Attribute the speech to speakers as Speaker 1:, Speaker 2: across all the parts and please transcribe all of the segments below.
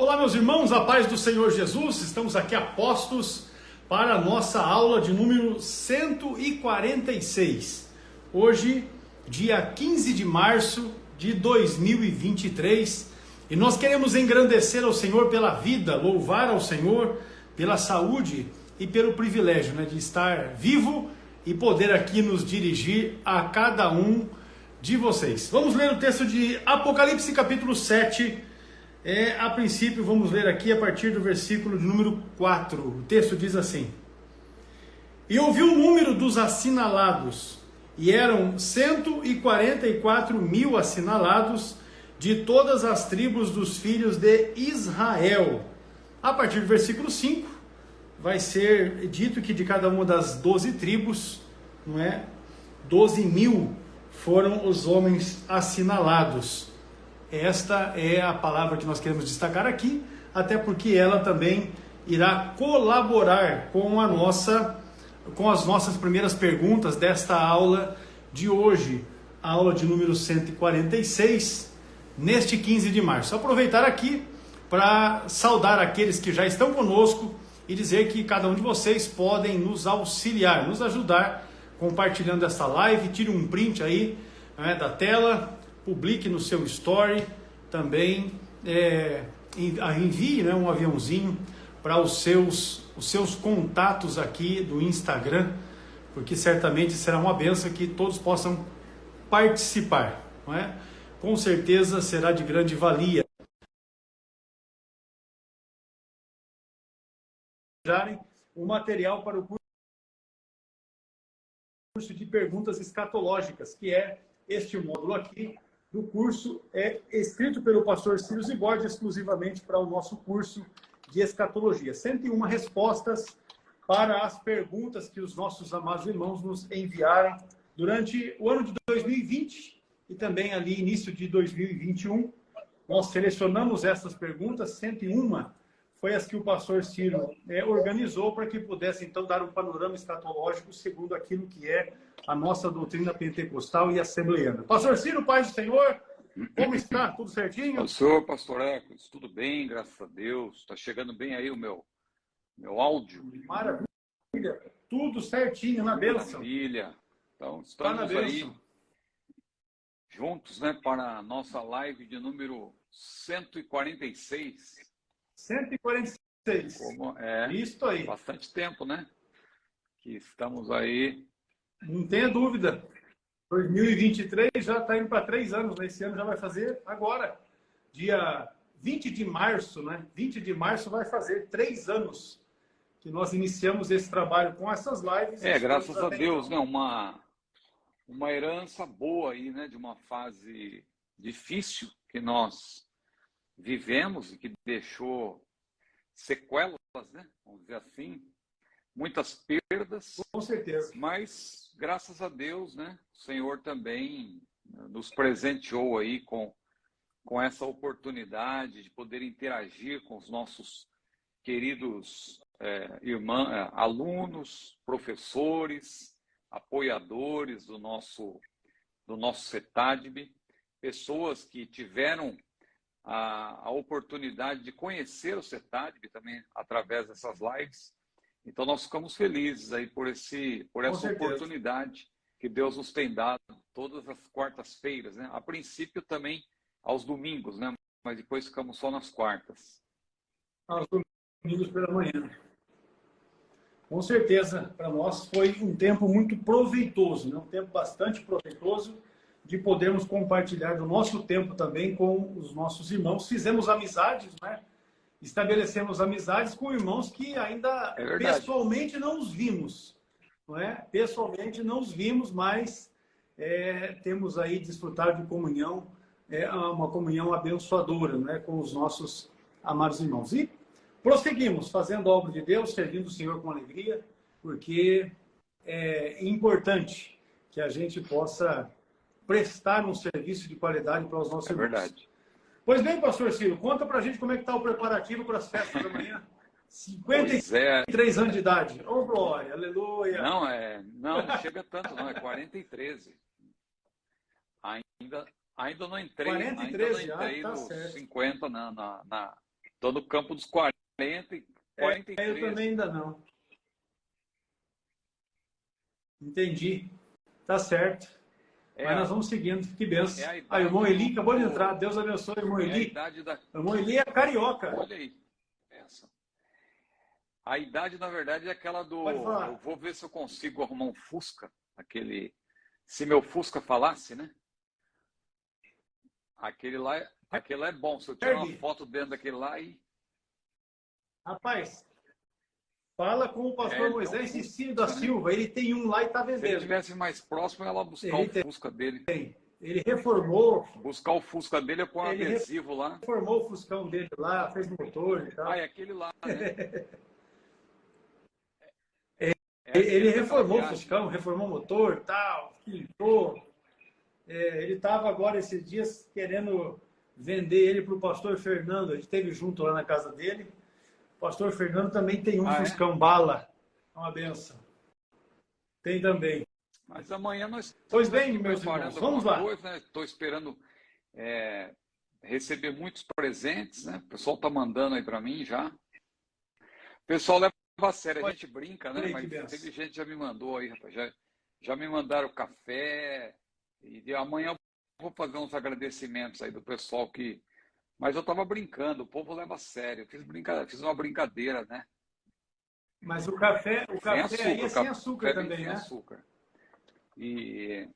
Speaker 1: Olá, meus irmãos, a paz do Senhor Jesus. Estamos aqui a postos para a nossa aula de número 146. Hoje, dia 15 de março de 2023, e nós queremos engrandecer ao Senhor pela vida, louvar ao Senhor pela saúde e pelo privilégio, de estar vivo e poder aqui nos dirigir a cada um de vocês. Vamos ler o texto de Apocalipse capítulo 7. A princípio vamos ler aqui a partir do versículo de número 4. O texto diz assim: E ouvi o número dos assinalados, e eram 144.000 assinalados de todas as tribos dos filhos de Israel. A partir do versículo 5, vai ser dito que de cada uma das 12 tribos, 12.000 foram os homens assinalados. Esta é a palavra que nós queremos destacar aqui, até porque ela também irá colaborar com as nossas primeiras perguntas desta aula de hoje, a aula de número 146, neste 15 de março. Aproveitar aqui para saudar aqueles que já estão conosco e dizer que cada um de vocês podem nos auxiliar, nos ajudar, compartilhando esta live. Tire um print aí da tela, publique no seu story, também envie um aviãozinho para os seus contatos aqui do Instagram, porque certamente será uma bênção que todos possam participar, Com certeza será de grande valia. O material para o curso de perguntas escatológicas, que é este módulo aqui do curso, é escrito pelo pastor Ciro Zibordi exclusivamente para o nosso curso de escatologia. 101 respostas para as perguntas que os nossos amados irmãos nos enviaram durante o ano de 2020 e também ali início de 2021. Nós selecionamos essas perguntas, 101 foi as que o pastor Ciro organizou para que pudesse então dar um panorama escatológico segundo aquilo que é a nossa doutrina pentecostal e assembleana. Pastor Ciro, paz do Senhor, como está? Tudo certinho?
Speaker 2: Pastor Ecos, tudo bem, graças a Deus. Está chegando bem aí o meu áudio?
Speaker 1: Maravilha, tudo certinho, na bênção.
Speaker 2: Maravilha. Então, estamos aí juntos, para a nossa live de número 146.
Speaker 1: 146. Isso aí.
Speaker 2: Bastante tempo, que estamos aí.
Speaker 1: Não tenha dúvida. 2023 já está indo para 3 anos. Esse ano já vai fazer agora. Dia 20 de março, 20 de março vai fazer 3 anos que nós iniciamos esse trabalho com essas lives.
Speaker 2: Graças a Deus, uma herança boa aí, de uma fase difícil que nós vivemos e que deixou sequelas, vamos dizer assim, muitas perdas.
Speaker 1: Com certeza.
Speaker 2: Mas, graças a Deus, o Senhor também nos presenteou aí com essa oportunidade de poder interagir com os nossos queridos alunos, professores, apoiadores do nosso CETADB, pessoas que tiveram a oportunidade de conhecer o CETADB também através dessas lives. Então nós ficamos felizes aí por essa oportunidade que Deus nos tem dado todas as quartas-feiras, A princípio também aos domingos, Mas depois ficamos só nas quartas.
Speaker 1: Aos domingos pela manhã. Com certeza, para nós foi um tempo muito proveitoso, um tempo bastante proveitoso, de podermos compartilhar do nosso tempo também com os nossos irmãos. Fizemos amizades, Estabelecemos amizades com irmãos que ainda pessoalmente não os vimos, Pessoalmente não os vimos, mas temos aí desfrutado de comunhão, uma comunhão abençoadora, com os nossos amados irmãos. E prosseguimos fazendo a obra de Deus, servindo o Senhor com alegria, porque é importante que a gente possa prestar um serviço de qualidade para os nossos irmãos.
Speaker 2: É verdade.
Speaker 1: Pois bem, pastor Ciro, conta pra gente como é que está o preparativo para as festas da manhã. 53 anos de idade. Oh, glória, aleluia.
Speaker 2: Não chega tanto, não, é 43. Ainda não entrei,
Speaker 1: 43,
Speaker 2: ainda não entrei
Speaker 1: tá
Speaker 2: nos
Speaker 1: certo.
Speaker 2: 50 na Estou no campo dos 40 e 43.
Speaker 1: Eu também ainda não. Entendi. Tá certo. Mas nós vamos seguindo. Que benção. O irmão Eli acabou de entrar. Deus abençoe, irmão Eli. O irmão Eli é carioca.
Speaker 2: Olha aí. A idade, na verdade, é aquela do... Eu vou ver se eu consigo arrumar um Fusca. Se meu Fusca falasse, né? Aquele lá é bom. Se eu tirar uma foto dentro daquele lá e...
Speaker 1: Rapaz, fala com o pastor Moisés Cecílio da Silva. Ele tem um lá e está vendendo.
Speaker 2: Se ele estivesse mais próximo, ela buscar o Fusca dele.
Speaker 1: Ele reformou.
Speaker 2: Buscar o Fusca dele é pôr um adesivo lá.
Speaker 1: Ele reformou o Fuscão dele lá, fez motor e tal.
Speaker 2: É aquele lá, né?
Speaker 1: Ele reformou o Fuscão, reformou o motor e tal, pintou. Ele estava agora, esses dias, querendo vender ele para o pastor Fernando. A gente esteve junto lá na casa dele. O pastor Fernando também tem um Fuscão bala. É uma benção. Tem também.
Speaker 2: Mas amanhã nós...
Speaker 1: Pois bem, meus irmãos, vamos lá.
Speaker 2: Estou esperando receber muitos presentes, né? O pessoal está mandando aí para mim já. O pessoal leva a sério, a gente brinca, né? Mas teve gente que já me mandou aí, rapaz. Já me mandaram café. E amanhã eu vou fazer uns agradecimentos aí do pessoal que... Mas eu estava brincando, o povo leva a sério. Fiz uma brincadeira, né?
Speaker 1: Mas o café aí é sem açúcar também,
Speaker 2: sem
Speaker 1: né?
Speaker 2: Açúcar. E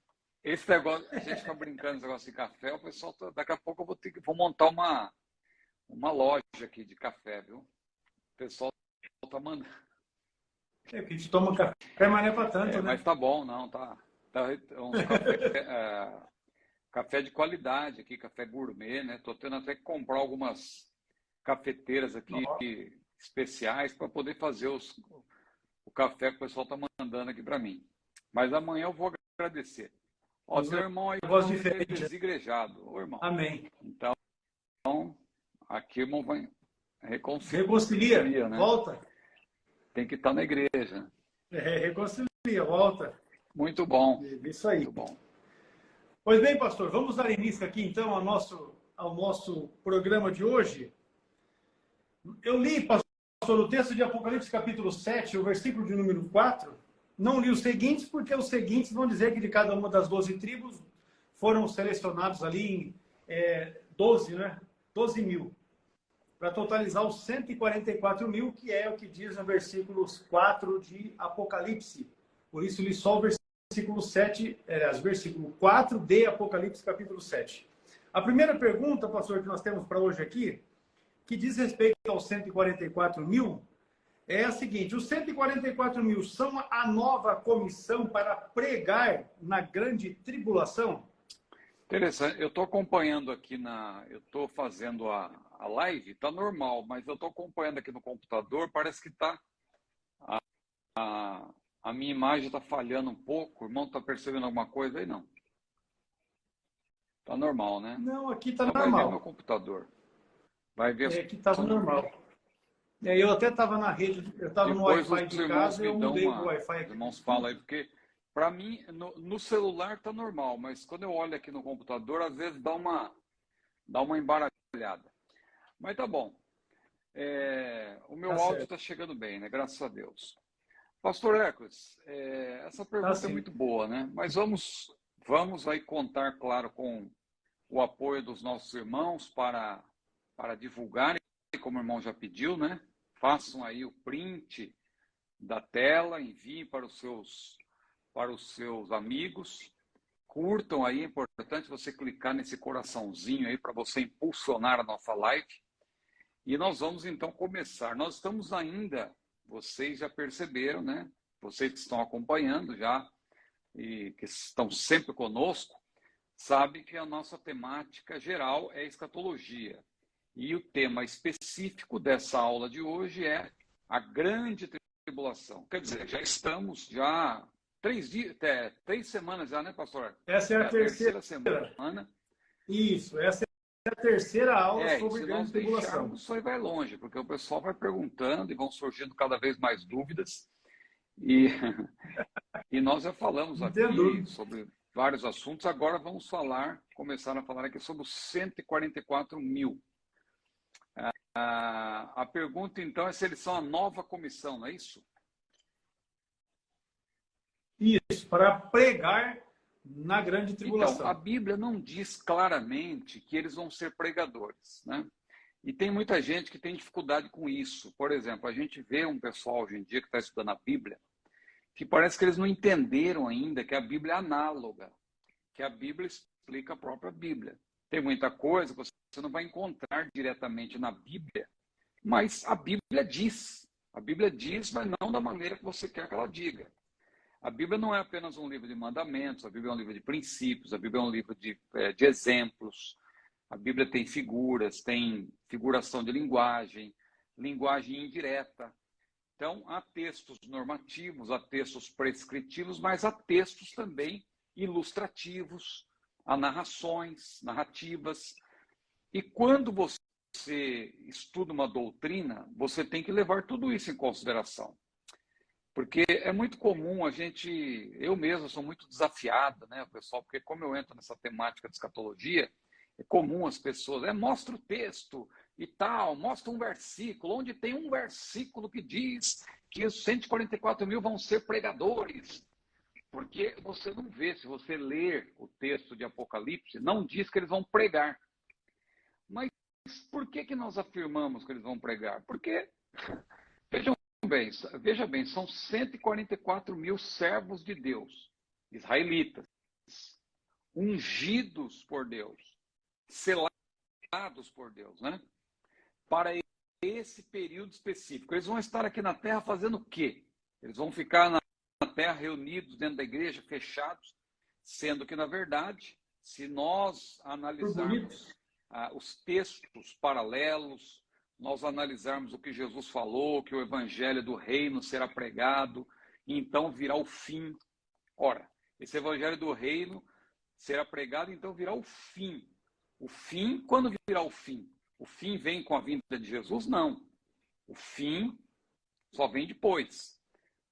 Speaker 2: esse negócio, a gente fica brincando esse negócio de café, o pessoal, daqui a pouco eu vou montar uma loja aqui de café, viu? O pessoal tá mandando.
Speaker 1: Que a gente toma café, mas não é para tanto, né?
Speaker 2: Mas tá bom, não, tá uns café de qualidade aqui, café gourmet, né? Tô tendo até que comprar algumas cafeteiras aqui especiais para poder fazer o café que o pessoal tá mandando aqui para mim. Mas amanhã eu vou agradecer. Ó, seu irmão aí foi desigrejado. Ô, irmão.
Speaker 1: Amém.
Speaker 2: Então, aqui o irmão vai
Speaker 1: reconcilia, né? Volta.
Speaker 2: Tem que estar na igreja.
Speaker 1: Reconcilia, volta.
Speaker 2: Muito bom.
Speaker 1: Isso aí.
Speaker 2: Muito bom.
Speaker 1: Pois bem, pastor, vamos dar início aqui então ao nosso programa de hoje. Eu li, pastor, o texto de Apocalipse capítulo 7, o versículo de número 4. Não li os seguintes, porque os seguintes vão dizer que de cada uma das 12 tribos foram selecionados ali em 12 mil, para totalizar os 144 mil, que é o que diz no versículo 4 de Apocalipse. Por isso li só o versículo 7, versículo 4 de Apocalipse capítulo 7. A primeira pergunta, pastor, que nós temos para hoje aqui, que diz respeito aos 144 mil, é a seguinte: os 144 mil são a nova comissão para pregar na grande tribulação?
Speaker 2: Interessante. Eu estou acompanhando aqui eu estou fazendo a live, está normal, mas eu estou acompanhando aqui no computador, parece que a minha imagem está falhando um pouco. O irmão está percebendo alguma coisa aí? Não. Está normal, né?
Speaker 1: Não, aqui está
Speaker 2: normal.
Speaker 1: Vai
Speaker 2: ver meu computador. Vai ver.
Speaker 1: Aqui está normal. Eu até estava na rede, eu estava no Wi-Fi de casa e eu mudei o Wi-Fi aqui.
Speaker 2: Os irmãos falam aí, porque para mim, no celular está normal, mas quando eu olho aqui no computador, às vezes dá uma embaralhada. Mas tá bom. O meu áudio está chegando bem, né? Graças a Deus. Pastor Hércules, essa pergunta é muito boa, né? Mas vamos aí contar, claro, com o apoio dos nossos irmãos para divulgarem, como o irmão já pediu, né? Façam aí o print da tela, enviem para os seus amigos, curtam aí, é importante você clicar nesse coraçãozinho aí para você impulsionar a nossa live. E nós vamos então começar. Nós estamos ainda, vocês já perceberam, né? Vocês que estão acompanhando já e que estão sempre conosco, sabem que a nossa temática geral é escatologia. E o tema específico dessa aula de hoje é a grande tribulação. Quer dizer, já estamos 3 semanas já, né, pastor?
Speaker 1: Essa é a terceira
Speaker 2: semana.
Speaker 1: Isso, essa é a terceira aula sobre
Speaker 2: grande
Speaker 1: grande tribulação.
Speaker 2: Isso aí vai longe, porque o pessoal vai perguntando e vão surgindo cada vez mais dúvidas. E nós já falamos aqui sobre vários assuntos. Agora vamos começar a falar aqui sobre os 144 mil. A pergunta, então, é se eles são a nova comissão, não é isso?
Speaker 1: Isso, para pregar na grande
Speaker 2: Então,
Speaker 1: tribulação.
Speaker 2: a Bíblia não diz claramente que eles vão ser pregadores, né? E tem muita gente que tem dificuldade com isso. Por exemplo, a gente vê um pessoal hoje em dia que está estudando a Bíblia, que parece que eles não entenderam ainda que a Bíblia é análoga, que a Bíblia explica a própria Bíblia. Tem muita coisa que você não vai encontrar diretamente na Bíblia, mas a Bíblia diz. A Bíblia diz, mas não da maneira que você quer que ela diga. A Bíblia não é apenas um livro de mandamentos, a Bíblia é um livro de princípios, a Bíblia é um livro de exemplos. A Bíblia tem figuras, tem figuração de linguagem, linguagem indireta. Então, há textos normativos, há textos prescritivos, mas há textos também ilustrativos, há narrações, narrativas. E quando você estuda uma doutrina, você tem que levar tudo isso em consideração. Porque é muito comum eu mesmo sou muito desafiado, né, pessoal, porque como eu entro nessa temática de escatologia, é comum as pessoas, mostra o texto e tal, mostra um versículo, onde tem um versículo que diz que os 144 mil vão ser pregadores. Porque você não vê, se você ler o texto de Apocalipse, não diz que eles vão pregar. Mas por que nós afirmamos que eles vão pregar? Porque, veja bem, são 144 mil servos de Deus, israelitas, ungidos por Deus, selados por Deus, né? Para esse período específico. Eles vão estar aqui na Terra fazendo o quê? Eles vão ficar na Terra reunidos dentro da igreja, fechados, sendo que, na verdade, se nós analisarmos os textos paralelos, nós analisarmos o que Jesus falou, que o evangelho do reino será pregado, e então virá o fim. Ora, esse evangelho do reino será pregado, então virá o fim. O fim, quando virá o fim? O fim vem com a vinda de Jesus? Não. O fim só vem depois.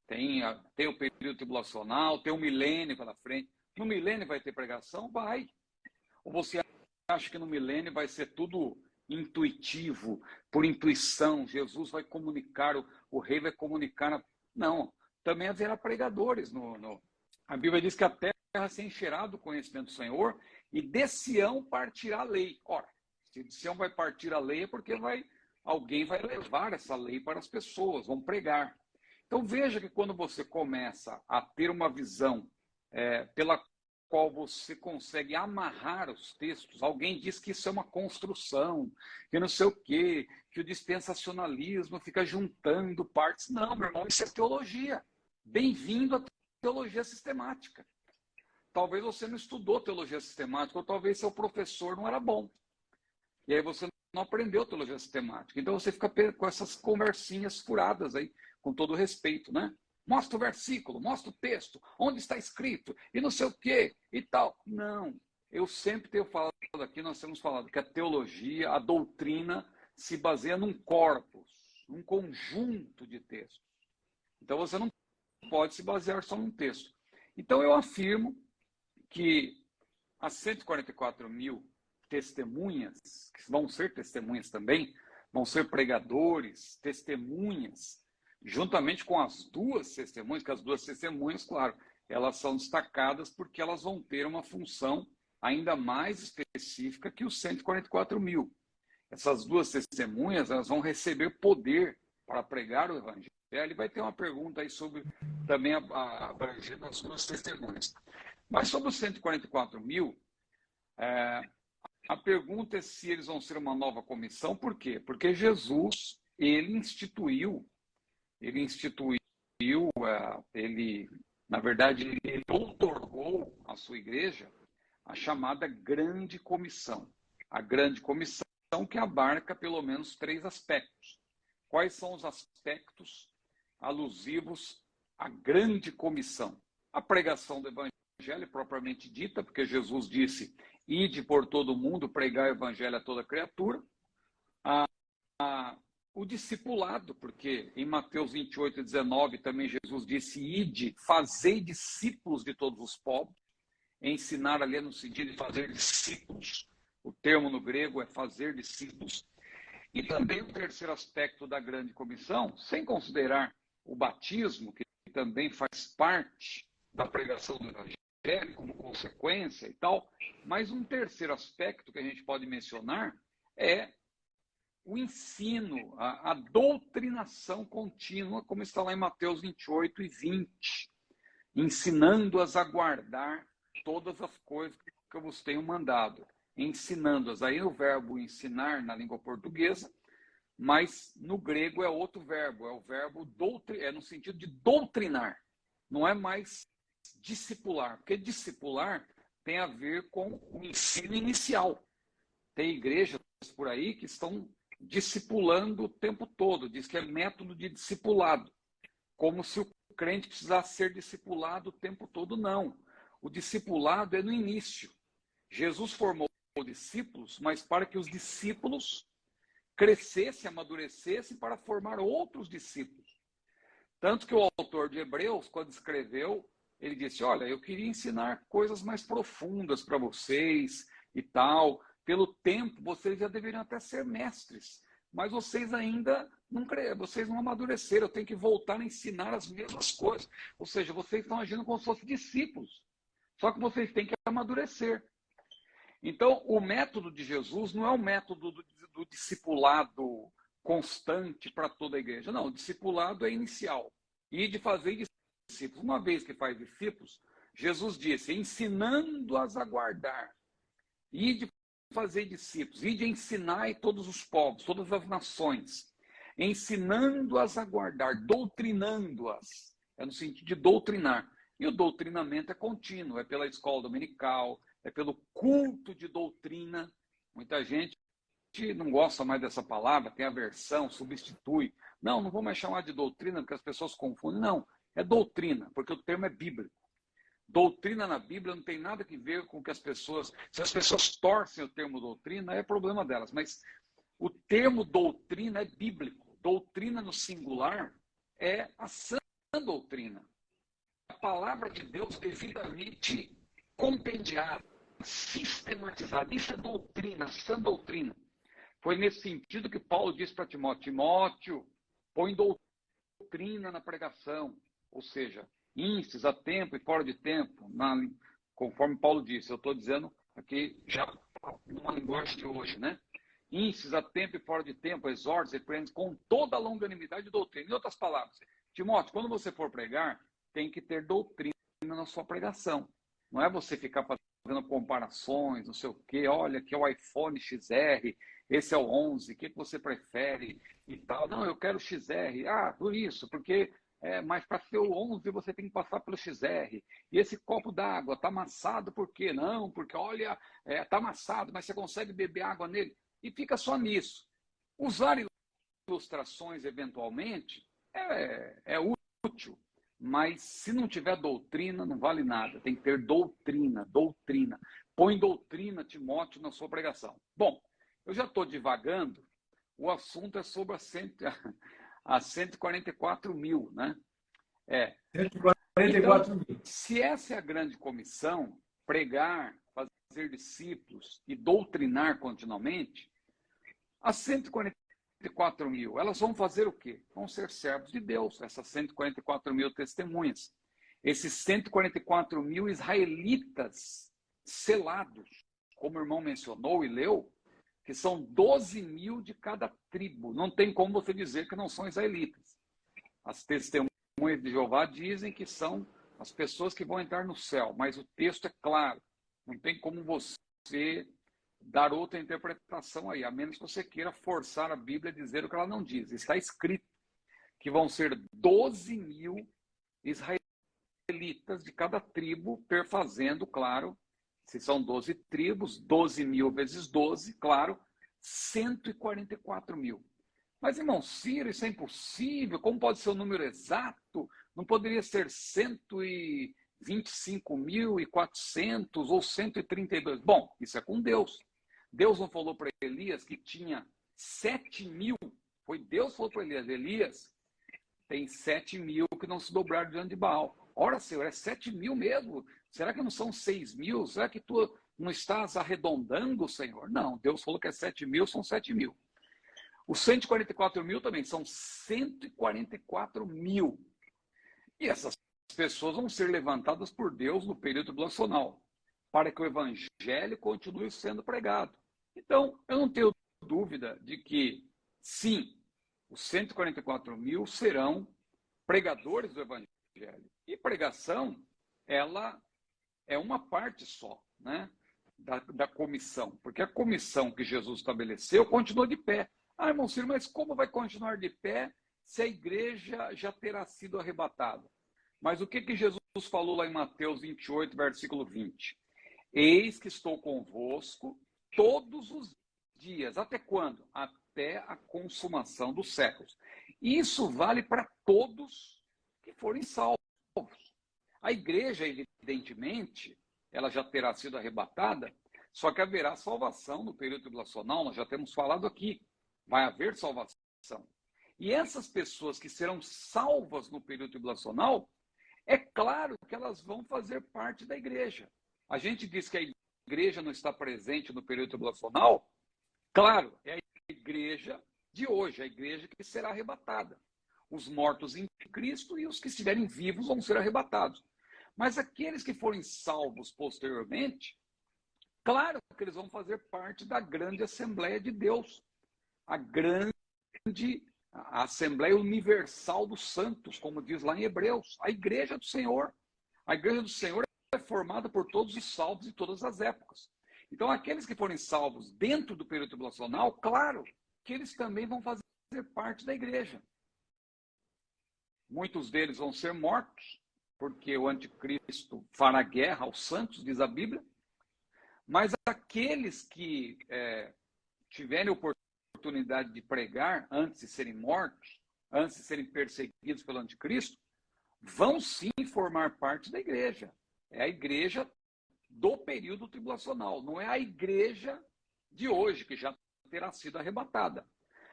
Speaker 2: Tem o período tribulacional, tem o milênio pela frente. No milênio vai ter pregação? Vai. Ou você acha que no milênio vai ser tudo intuitivo, por intuição? Jesus vai comunicar, o rei vai comunicar. Não. Também haverá pregadores. A Bíblia diz que a terra se encherá do conhecimento do Senhor e de Sião partirá a lei. Ora, se de Sião vai partir a lei é porque alguém vai levar essa lei para as pessoas, vão pregar. Então veja que quando você começa a ter uma visão pela qual você consegue amarrar os textos, alguém diz que isso é uma construção, que não sei o quê, que o dispensacionalismo fica juntando partes. Não, meu irmão, isso é teologia. Bem-vindo à teologia sistemática. Talvez você não estudou teologia sistemática, ou talvez seu professor não era bom. E aí você não aprendeu teologia sistemática. Então você fica com essas conversinhas furadas aí, com todo respeito, né? Mostra o versículo, mostra o texto, onde está escrito, e não sei o quê, e tal. Não. Eu sempre tenho falado aqui, nós temos falado que a teologia, a doutrina, se baseia num corpus, num conjunto de textos. Então você não pode se basear só num texto. Então eu afirmo que as 144 mil testemunhas, que vão ser testemunhas também, vão ser pregadores, testemunhas, juntamente com as duas testemunhas, que as duas testemunhas, claro, elas são destacadas porque elas vão ter uma função ainda mais específica que os 144 mil. Essas duas testemunhas, elas vão receber poder para pregar o evangelho. E vai ter uma pergunta aí sobre também abrangendo as duas testemunhas. Mas sobre os 144 mil, a pergunta é se eles vão ser uma nova comissão. Por quê? Porque Jesus, ele na verdade, ele outorgou à sua igreja a chamada grande comissão. A grande comissão que abarca pelo menos 3 aspectos. Quais são os aspectos alusivos à grande comissão? A pregação do evangelho propriamente dita, porque Jesus disse: ide por todo mundo, pregar o evangelho a toda criatura. O discipulado, porque em Mateus 28, 19 também Jesus disse: ide, fazei discípulos de todos os povos. Ensinar ali no sentido de fazer discípulos. O termo no grego é fazer discípulos. E também o terceiro aspecto da grande comissão, sem considerar o batismo, que também faz parte da pregação do evangelho, como consequência e tal, mas um terceiro aspecto que a gente pode mencionar é o ensino, a doutrinação contínua, como está lá em Mateus 28 e 20, ensinando-as a guardar todas as coisas que eu vos tenho mandado, ensinando-as. Aí o verbo ensinar na língua portuguesa, mas no grego é outro verbo, é o verbo é no sentido de doutrinar, não é mais discipular, porque discipular tem a ver com o ensino inicial. Tem igrejas por aí que estão discipulando o tempo todo, diz que é método de discipulado, como se o crente precisasse ser discipulado o tempo todo. Não. O discipulado é no início. Jesus formou discípulos, mas para que os discípulos crescessem, amadurecessem para formar outros discípulos. Tanto que o autor de Hebreus, quando escreveu, ele disse, olha, eu queria ensinar coisas mais profundas para vocês e tal. Pelo tempo, vocês já deveriam até ser mestres, mas vocês ainda não creem, vocês não amadureceram, eu tenho que voltar a ensinar as mesmas coisas. Ou seja, vocês estão agindo como se fossem discípulos, só que vocês têm que amadurecer. Então, o método de Jesus não é o método do discipulado constante para toda a igreja. Não, o discipulado é inicial. E de fazer discípulos. Uma vez que faz discípulos, Jesus disse, ensinando-as a guardar. E de fazer discípulos, e de ensinar todos os povos, todas as nações, ensinando-as a guardar, doutrinando-as, é no sentido de doutrinar. E o doutrinamento é contínuo, é pela escola dominical, é pelo culto de doutrina. Muita gente não gosta mais dessa palavra, tem aversão, substitui. Não vou mais chamar de doutrina, porque as pessoas confundem. Não, é doutrina, porque o termo é bíblico. Doutrina na Bíblia não tem nada que ver com que as pessoas... Se as pessoas torcem o termo doutrina, é problema delas. Mas o termo doutrina é bíblico. Doutrina no singular é a sã doutrina. A palavra de Deus devidamente compendiada, sistematizada. Isso é doutrina, sã doutrina. Foi nesse sentido que Paulo disse para Timóteo, Timóteo, põe doutrina na pregação. Ou seja, instes a tempo e fora de tempo, conforme Paulo disse. Eu estou dizendo aqui já numa linguagem de hoje, né? Instes a tempo e fora de tempo, exortes, repreendes com toda a longanimidade e doutrina. Em outras palavras, Timóteo, quando você for pregar, tem que ter doutrina na sua pregação. Não é você ficar fazendo comparações, não sei o quê, olha, aqui é o iPhone XR, esse é o 11, o que você prefere e tal. Não, eu quero XR. Ah, por isso, porque... mas para ser o 11 você tem que passar pelo XR. E esse copo d'água está amassado por quê? Não, porque olha, está amassado, mas você consegue beber água nele. E fica só nisso. Usar ilustrações, eventualmente, é útil. Mas se não tiver doutrina, não vale nada. Tem que ter doutrina, doutrina. Põe doutrina, Timóteo, na sua pregação. Bom, eu já estou divagando. O assunto é sobre a 144 mil, né?
Speaker 1: 144
Speaker 2: então,
Speaker 1: mil.
Speaker 2: Se essa é a grande comissão, pregar, fazer discípulos e doutrinar continuamente, as 144 mil, elas vão fazer o quê? Vão ser servos de Deus, essas 144 mil testemunhas. Esses 144 mil israelitas selados, como o irmão mencionou e leu, que são 12 mil de cada tribo. Não tem como você dizer que não são israelitas. As testemunhas de Jeová dizem que são as pessoas que vão entrar no céu, mas o texto é claro. Não tem como você dar outra interpretação aí, a menos que você queira forçar a Bíblia a dizer o que ela não diz. Está escrito que vão ser 12 mil israelitas de cada tribo, perfazendo, claro, se são 12 tribos, 12 mil vezes 12, claro, 144 mil. Mas, irmão Ciro, isso é impossível. Como pode ser o número exato? Não poderia ser 125.400 ou 132? Bom, isso é com Deus. Deus não falou para Elias que tinha 7 mil. Foi Deus que falou para Elias, Elias, tem 7 mil que não se dobraram diante de Baal. Ora, Senhor, é 7 mil mesmo? Será que não são 6 mil? Será que tu não estás arredondando, Senhor? Não, Deus falou que é 7 mil, são 7 mil. Os 144 mil também são 144 mil. E essas pessoas vão ser levantadas por Deus no período tribulacional, para que o evangelho continue sendo pregado. Então, eu não tenho dúvida de que, sim, os 144 mil serão pregadores do evangelho. E pregação, ela é uma parte só, né, da comissão, porque a comissão que Jesus estabeleceu continua de pé. Ah, irmão Ciro, mas como vai continuar de pé se a igreja já terá sido arrebatada? Mas o que Jesus falou lá em Mateus 28, versículo 20? Eis que estou convosco todos os dias. Até quando? Até a consumação dos séculos. Isso vale para todos que forem salvos. A igreja, evidentemente, ela já terá sido arrebatada, só que haverá salvação no período tribulacional, nós já temos falado aqui. Vai haver salvação. E essas pessoas que serão salvas no período tribulacional, é claro que elas vão fazer parte da igreja. A gente diz que a igreja não está presente no período tribulacional, claro, é a igreja de hoje, a igreja que será arrebatada. Os mortos em Cristo e os que estiverem vivos vão ser arrebatados. Mas aqueles que forem salvos posteriormente, claro que eles vão fazer parte da grande Assembleia de Deus, a Assembleia Universal dos Santos, como diz lá em Hebreus, a Igreja do Senhor. A Igreja do Senhor é formada por todos os salvos de todas as épocas. Então, aqueles que forem salvos dentro do período tribulacional, claro que eles também vão fazer parte da igreja. Muitos deles vão ser mortos, porque o anticristo fará guerra aos santos, diz a Bíblia. Mas aqueles que tiverem oportunidade de pregar antes de serem mortos, antes de serem perseguidos pelo anticristo, vão sim formar parte da igreja. É a igreja do período tribulacional, não é a igreja de hoje, que já terá sido arrebatada.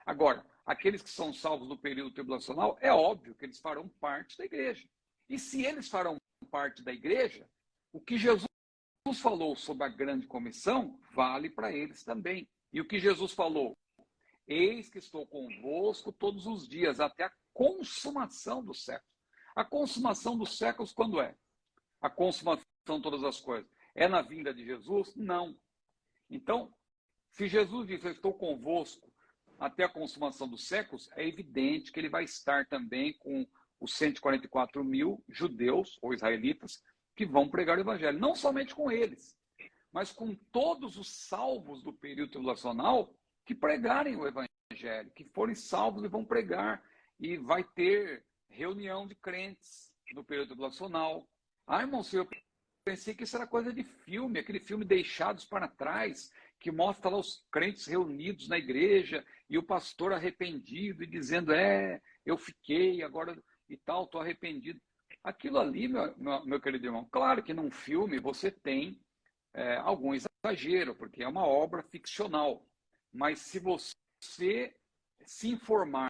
Speaker 2: Agora, aqueles que são salvos no período tribulacional, é óbvio que eles farão parte da igreja. E se eles farão parte da igreja, o que Jesus falou sobre a grande comissão vale para eles também. E o que Jesus falou? Eis que estou convosco todos os dias, até a consumação dos séculos. A consumação dos séculos, quando é? A consumação de todas as coisas. É na vinda de Jesus? Não. Então, se Jesus diz, eu estou convosco até a consumação dos séculos, é evidente que ele vai estar também com os 144 mil judeus ou israelitas que vão pregar o evangelho. Não somente com eles, mas com todos os salvos do período tribulacional que pregarem o evangelho, que forem salvos e vão pregar. E vai ter reunião de crentes no período tribulacional. Ah, irmão, eu pensei que isso era coisa de filme, aquele filme Deixados para Trás, que mostra lá os crentes reunidos na igreja e o pastor arrependido e dizendo, eu fiquei agora e tal, estou arrependido. Aquilo ali, meu querido irmão, claro que num filme você tem algum exagero, porque é uma obra ficcional. Mas se você se informar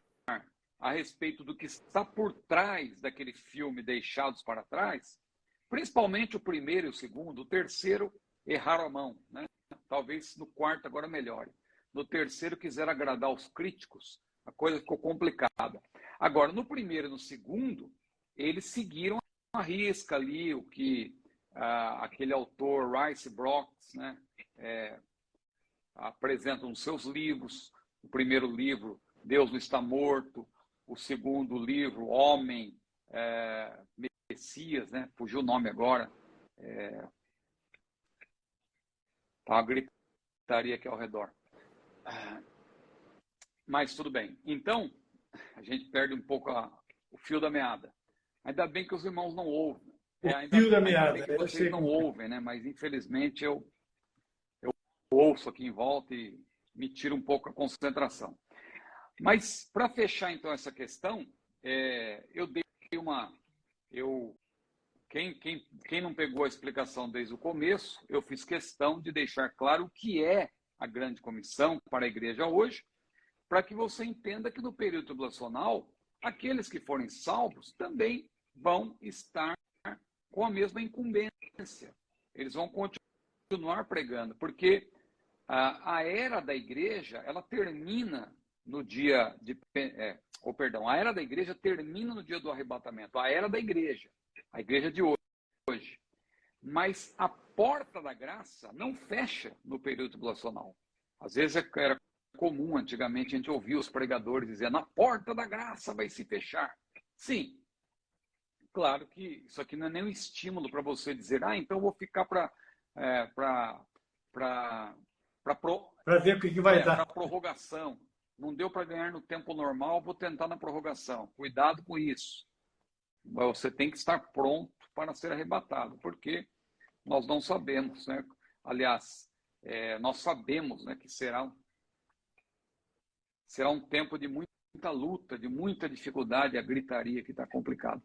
Speaker 2: a respeito do que está por trás daquele filme Deixados para Trás, principalmente o primeiro e o segundo, o terceiro erraram a mão, né? Talvez no quarto agora melhore. No terceiro quiseram agradar os críticos, a coisa ficou complicada. Agora, no primeiro e no segundo, eles seguiram a risca ali, o que aquele autor Rice Brockes, né, apresenta nos seus livros. O primeiro livro, Deus não está morto. O segundo livro, Homem, Messias, né? Fugiu o nome agora. Tá uma gritaria aqui ao redor. Mas tudo bem. Então, a gente perde um pouco o fio da meada. Ainda bem que os irmãos não ouvem. Ainda bem que vocês não ouvem, né? Mas infelizmente eu ouço aqui em volta e me tira um pouco a concentração. Mas, para fechar, então, essa questão, eu dei uma... Quem não pegou a explicação desde o começo, eu fiz questão de deixar claro o que é a grande comissão para a igreja hoje, para que você entenda que no período tribulacional, aqueles que forem salvos também vão estar com a mesma incumbência. Eles vão continuar pregando, porque a era da igreja, ela termina no dia de... a era da igreja termina no dia do arrebatamento. A era da igreja. A igreja de hoje. Mas a porta da graça não fecha no período tribulacional. Às vezes era comum, antigamente, a gente ouvia os pregadores dizendo: a porta da graça vai se fechar. Sim, claro que isso aqui não é nenhum estímulo para você dizer: então eu vou ficar para
Speaker 1: ver o que vai dar.
Speaker 2: Para prorrogação. Não deu para ganhar no tempo normal, vou tentar na prorrogação. Cuidado com isso. Você tem que estar pronto para ser arrebatado, porque nós não sabemos, né? Aliás, nós sabemos, né, que será um tempo de muita luta, de muita dificuldade, a gritaria que está complicado.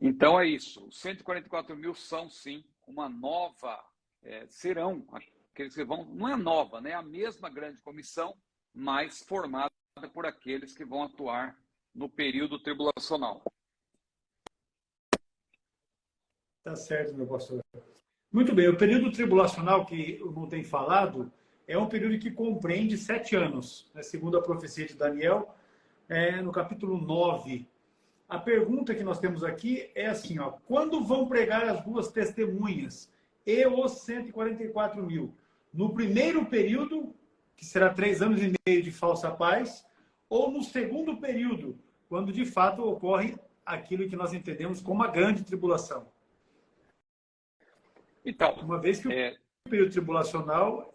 Speaker 2: Então é isso. Os 144 mil são, sim, uma nova, serão aqueles que vão, não é nova, né? É a mesma grande comissão, mas formada por aqueles que vão atuar no período tribulacional.
Speaker 1: Tá certo, meu pastor. Muito bem, o período tribulacional que o não tem falado é um período que compreende 7 anos, né? Segundo a profecia de Daniel, no capítulo 9. A pergunta que nós temos aqui é assim, ó: quando vão pregar as duas testemunhas e os 144 mil? No primeiro período, que será 3 anos e meio de falsa paz, ou no segundo período, quando de fato ocorre aquilo que nós entendemos como a grande tribulação?
Speaker 2: Então,
Speaker 1: uma vez que o período tribulacional,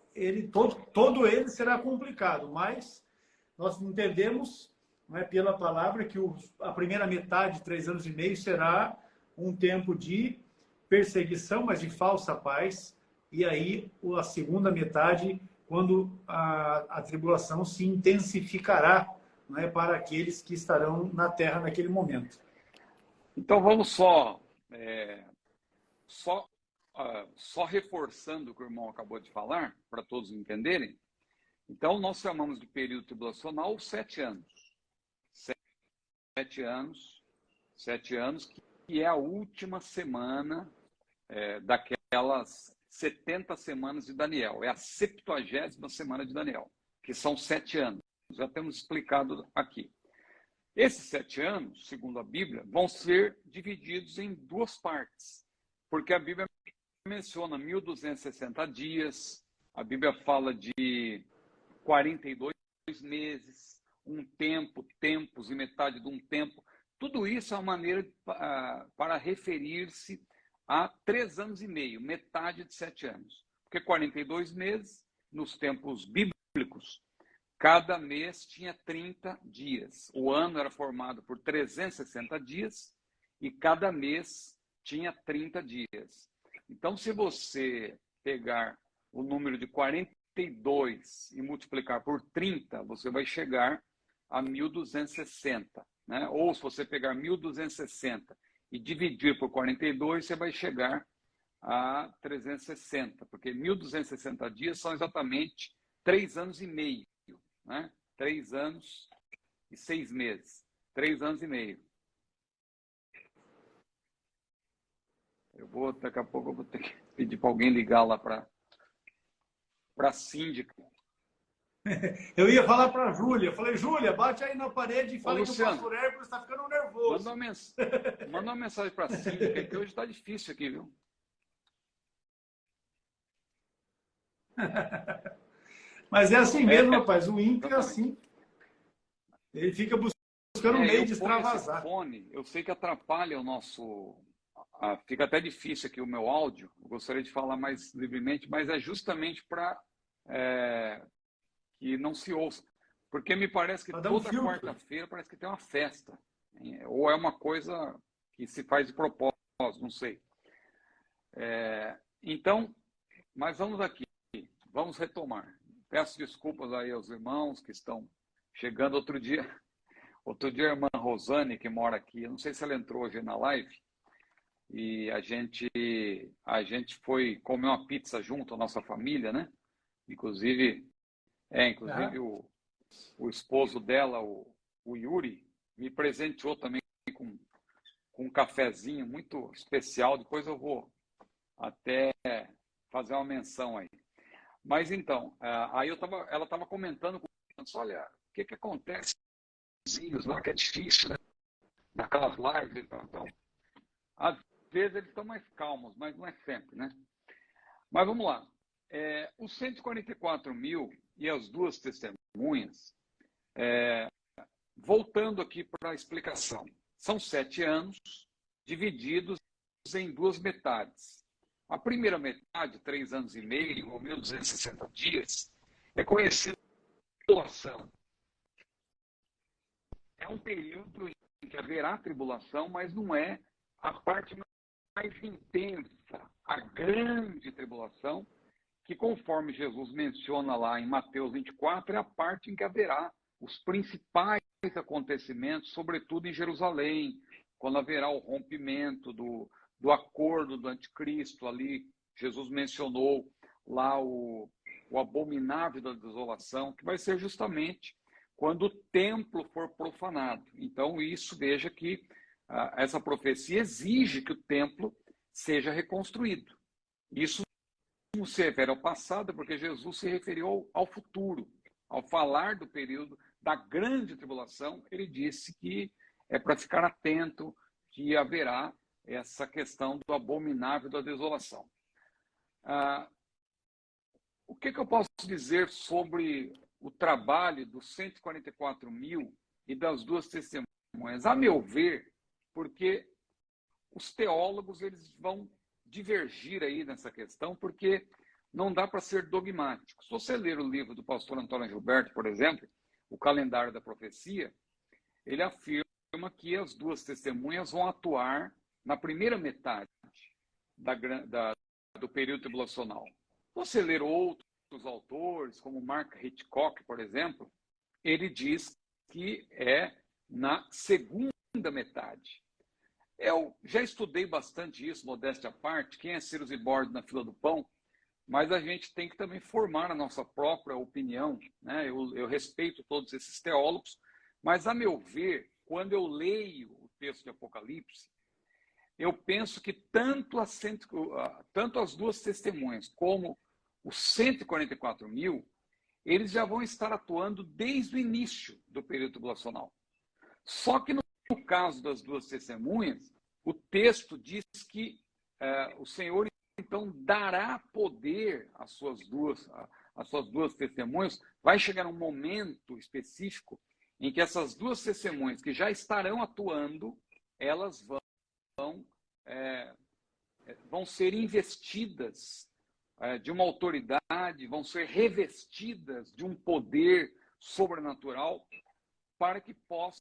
Speaker 1: todo ele será complicado, mas nós entendemos, não é, pela palavra, que a primeira metade, 3 anos e meio, será um tempo de perseguição, mas de falsa paz, e aí a segunda metade, quando a tribulação se intensificará, não é, para aqueles que estarão na terra naquele momento.
Speaker 2: Então vamos só reforçando o que o irmão acabou de falar, para todos entenderem. Então, nós chamamos de período tribulacional 7 anos. 7 anos, que é a última semana daquelas 70 semanas de Daniel. É a 70ª semana de Daniel, que são 7 anos. Já temos explicado aqui. Esses 7 anos, segundo a Bíblia, vão ser divididos em 2 partes, porque a Bíblia menciona 1.260 dias, a Bíblia fala de 42 meses, um tempo, tempos e metade de um tempo. Tudo isso é uma maneira para referir-se a 3 anos e meio, metade de 7 anos. Porque 42 meses, nos tempos bíblicos, cada mês tinha 30 dias. O ano era formado por 360 dias e cada mês tinha 30 dias. Então, se você pegar o número de 42 e multiplicar por 30, você vai chegar a 1.260. Né? Ou se você pegar 1.260 e dividir por 42, você vai chegar a 360, porque 1.260 dias são exatamente 3 anos e meio. Né? 3 anos e 6 meses. 3 anos e meio. Daqui a pouco eu vou ter que pedir para alguém ligar lá para a síndica.
Speaker 1: Eu ia falar para a Júlia. Falei: Júlia, bate aí na parede e fala que o pastor Hércules está ficando nervoso.
Speaker 2: Manda uma mensagem para a síndica, que hoje está difícil aqui, viu?
Speaker 1: Mas é assim mesmo, rapaz. O ímpio é assim. Ele fica buscando um meio de extravasar.
Speaker 2: Fone, eu sei que atrapalha o nosso... fica até difícil aqui o meu áudio. Eu gostaria de falar mais livremente, mas é justamente para que não se ouça. Porque me parece que toda quarta-feira parece que tem uma festa. Ou é uma coisa que se faz de propósito, não sei. Então, mas vamos aqui. Vamos retomar. Peço desculpas aí aos irmãos que estão chegando. Outro dia a irmã Rosane, que mora aqui, eu não sei se ela entrou hoje na live, e a gente foi comer uma pizza junto, a nossa família, né? Inclusive o esposo dela, o Yuri, me presenteou também com um cafezinho muito especial. Depois eu vou até fazer uma menção aí. Mas então, aí ela estava comentando perguntas, olha, o que acontece lá, que é difícil, né? Naquelas lives, então, às vezes eles estão mais calmos, mas não é sempre, né? Mas vamos lá. Os 144 mil e as duas testemunhas, voltando aqui para a explicação, são 7 anos divididos em duas metades. A primeira metade, 3 anos e meio, ou 1.260 dias, é conhecida como tribulação. É um período em que haverá tribulação, mas não é a parte mais intensa, a grande tribulação, que conforme Jesus menciona lá em Mateus 24, é a parte em que haverá os principais acontecimentos, sobretudo em Jerusalém, quando haverá o rompimento do acordo do anticristo. Ali Jesus mencionou lá o abominável da desolação, que vai ser justamente quando o templo for profanado. Então, isso, veja que essa profecia exige que o templo seja reconstruído. Isso não se refere ao passado, porque Jesus se referiu ao futuro. Ao falar do período da grande tribulação, ele disse que é para ficar atento que haverá essa questão do abominável da desolação. O que eu posso dizer sobre o trabalho dos 144 mil e das duas testemunhas? A meu ver, porque os teólogos eles vão divergir aí nessa questão, porque não dá para ser dogmático. Se você ler o livro do pastor Antônio Gilberto, por exemplo, O Calendário da Profecia, ele afirma que as duas testemunhas vão atuar na primeira metade do período tribulacional. Você ler outros autores, como Mark Hitchcock, por exemplo, ele diz que é na segunda metade. Eu já estudei bastante isso, modéstia à parte, quem é Ciro Zibordo na fila do pão, mas a gente tem que também formar a nossa própria opinião, né? Eu respeito todos esses teólogos, mas, a meu ver, quando eu leio o texto de Apocalipse, eu penso que tanto as duas testemunhas como os 144 mil, eles já vão estar atuando desde o início do período tribulacional. Só que no caso das duas testemunhas, o texto diz que o Senhor então dará poder às suas duas testemunhas. Vai chegar um momento específico em que essas duas testemunhas que já estarão atuando, elas vão ser investidas de uma autoridade, vão ser revestidas de um poder sobrenatural para que possam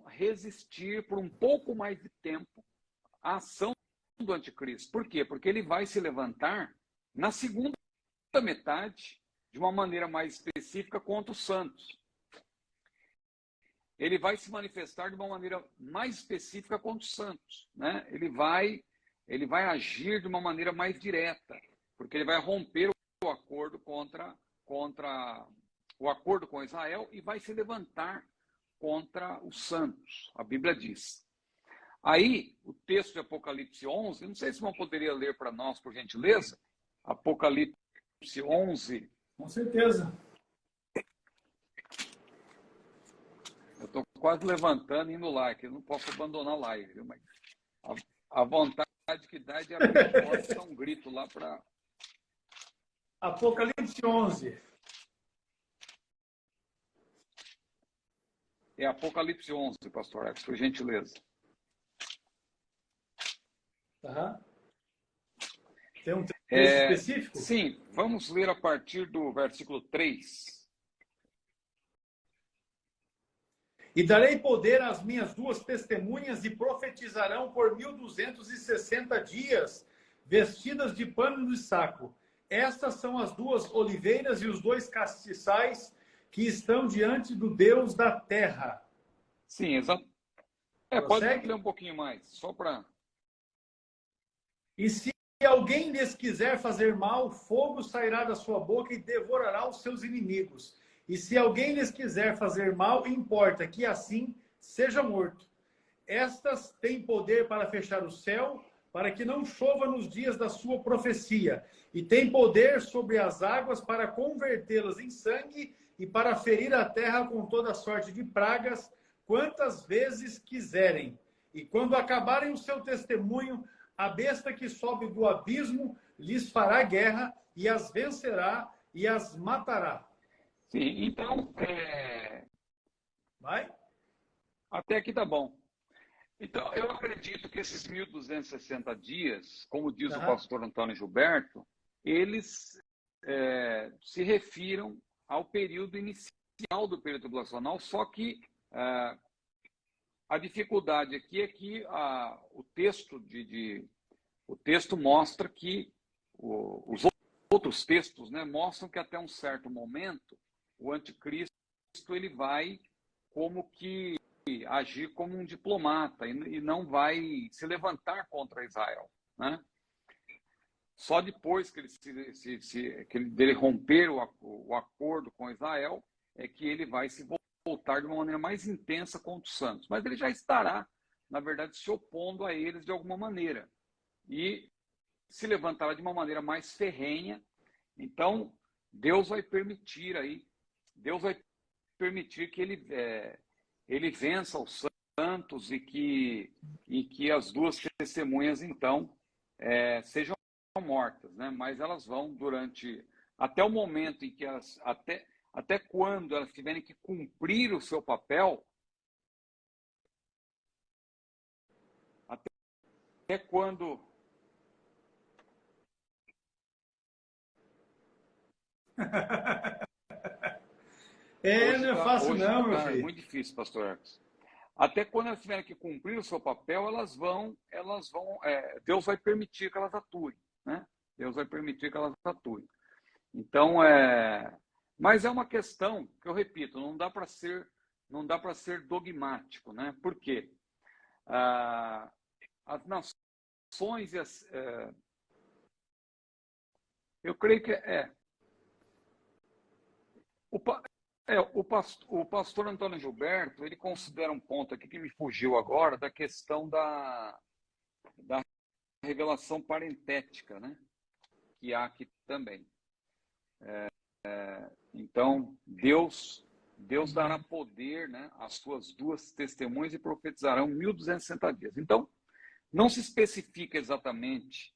Speaker 2: resistir por um pouco mais de tempo à ação do anticristo. Por quê? Porque ele vai se levantar na segunda metade de uma maneira mais específica contra os santos. Ele vai se manifestar de uma maneira mais específica contra os santos, né? Ele vai agir de uma maneira mais direta, porque ele vai romper o acordo contra o acordo com Israel e vai se levantar contra os santos, a Bíblia diz. Aí, o texto de Apocalipse 11, não sei se você poderia ler para nós, por gentileza, Apocalipse 11.
Speaker 1: Com certeza.
Speaker 2: Eu estou quase levantando e indo lá, que eu não posso abandonar a live, viu? Mas a vontade que dá é de abrir a porta e dar um grito lá para...
Speaker 1: Apocalipse 11.
Speaker 2: É Apocalipse 11, pastor Alex, por gentileza.
Speaker 1: Uhum. Tem um texto específico?
Speaker 2: Sim, vamos ler a partir do versículo 3.
Speaker 1: E darei poder às minhas duas testemunhas e profetizarão por 1.260 dias, vestidas de pano de saco. Estas são as duas oliveiras e os dois castiçais que estão diante do Deus da terra.
Speaker 2: Sim, exato. Pode ler um pouquinho mais, só para...
Speaker 1: E se alguém lhes quiser fazer mal, fogo sairá da sua boca e devorará os seus inimigos. E se alguém lhes quiser fazer mal, importa que assim seja morto. Estas têm poder para fechar o céu, para que não chova nos dias da sua profecia. E têm poder sobre as águas para convertê-las em sangue e para ferir a terra com toda sorte de pragas, quantas vezes quiserem. E quando acabarem o seu testemunho, a besta que sobe do abismo lhes fará guerra e as vencerá e as matará.
Speaker 2: Sim, então,
Speaker 1: Vai?
Speaker 2: até aqui tá bom. Então, eu acredito que esses 1.260 dias, como diz o pastor Antônio Gilberto, eles se refiram ao período inicial do período tribulacional, só que a dificuldade aqui é que o texto mostra que os outros textos, né, mostram que até um certo momento o anticristo ele vai como que agir como um diplomata e não vai se levantar contra Israel, né? Só depois que ele romper o acordo com Israel é que ele vai se voltar de uma maneira mais intensa contra os santos. Mas ele já estará, na verdade, se opondo a eles de alguma maneira. E se levantará de uma maneira mais ferrenha. Então, Deus vai permitir que ele vença os santos e que as duas testemunhas, então, sejam mortas, né? Mas elas vão até o momento em que até quando elas tiverem que cumprir o seu papel, até quando...
Speaker 1: Não é fácil não, meu filho.
Speaker 2: É muito difícil, pastor Hermes. Até quando elas tiverem que cumprir o seu papel, Deus vai permitir que elas atuem, né? Deus vai permitir que elas atuem. Então, mas é uma questão que eu repito, não dá para ser dogmático, né? Por quê? As nações e eu creio que o pastor Antônio Gilberto, ele considera um ponto aqui que me fugiu agora, da questão da revelação parentética, né? Que há aqui também. Então, Deus dará poder, né, às suas duas testemunhas e profetizarão 1.260 dias. Então, não se especifica exatamente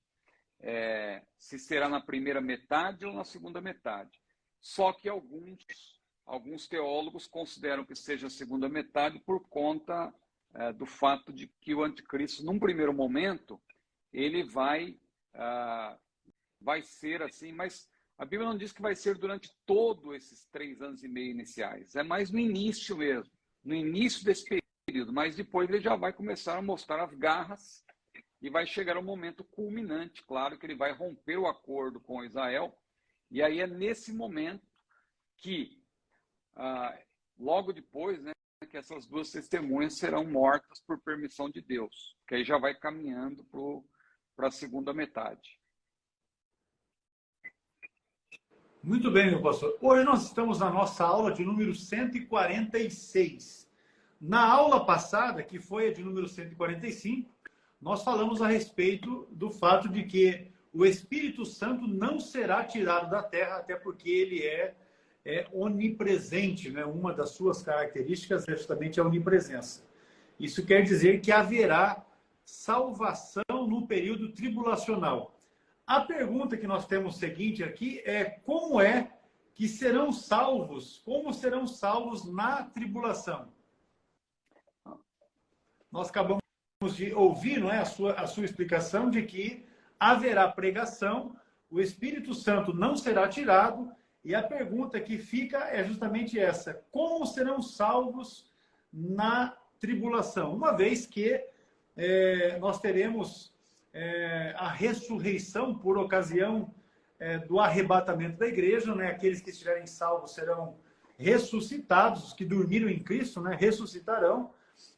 Speaker 2: se será na primeira metade ou na segunda metade. Só que alguns teólogos consideram que seja a segunda metade por conta do fato de que o anticristo, num primeiro momento, ele vai ser assim, mas a Bíblia não diz que vai ser durante todos esses 3 anos e meio iniciais. É mais no início mesmo, no início desse período, mas depois ele já vai começar a mostrar as garras e vai chegar ao momento culminante, claro, que ele vai romper o acordo com Israel, e aí é nesse momento que, logo depois, né, que essas duas testemunhas serão mortas por permissão de Deus, que aí já vai caminhando para a segunda metade.
Speaker 1: Muito bem, meu pastor. Hoje nós estamos na nossa aula de número 146. Na aula passada, que foi a de número 145, nós falamos a respeito do fato de que o Espírito Santo não será tirado da terra, até porque ele é onipresente, né? Uma das suas características é justamente a onipresença. Isso quer dizer que haverá salvação no período tribulacional. A pergunta que nós temos seguinte aqui é como serão salvos na tribulação? Nós acabamos de ouvir, não é, a sua explicação de que haverá pregação, o Espírito Santo não será tirado, e a pergunta que fica é justamente essa: como serão salvos na tribulação? Uma vez que nós teremos a ressurreição por ocasião do arrebatamento da igreja, né? Aqueles que estiverem salvos serão ressuscitados, os que dormiram em Cristo, né? Ressuscitarão.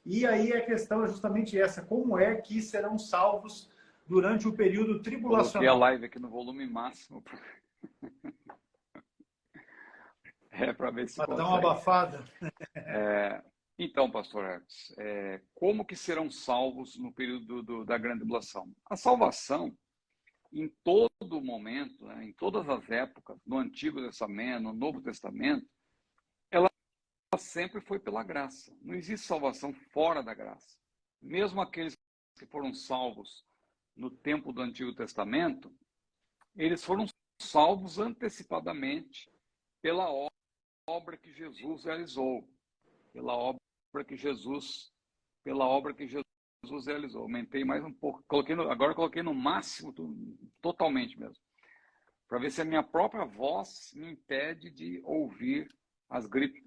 Speaker 1: E aí a questão é justamente essa: como é que serão salvos durante o período tribulacional?
Speaker 2: Coloquei a live aqui no volume máximo. Para ver se
Speaker 1: consegue. Dar uma abafada.
Speaker 2: Então, pastor Hermes, como que serão salvos no período da grande tribulação? A salvação, em todo momento, né, em todas as épocas, no Antigo Testamento, no Novo Testamento, sempre foi pela graça. Não existe salvação fora da graça. Mesmo aqueles que foram salvos no tempo do Antigo Testamento, eles foram salvos antecipadamente pela obra que Jesus realizou, pela obra que Jesus realizou. Aumentei mais um pouco, agora coloquei no máximo, totalmente mesmo, para ver se a minha própria voz me impede de ouvir as gritas.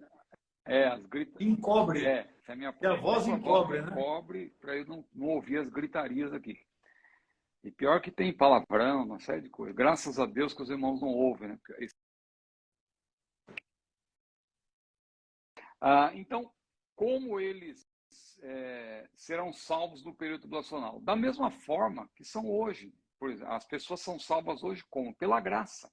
Speaker 1: Encobre.
Speaker 2: Se a minha
Speaker 1: que a voz encobre,
Speaker 2: né? Encobre, para eu não ouvir as gritarias aqui. E pior que tem palavrão, uma série de coisas. Graças a Deus que os irmãos não ouvem, né? Então, como eles serão salvos no período tribulacional? Da mesma forma que são hoje. Por exemplo, as pessoas são salvas hoje como? Pela graça.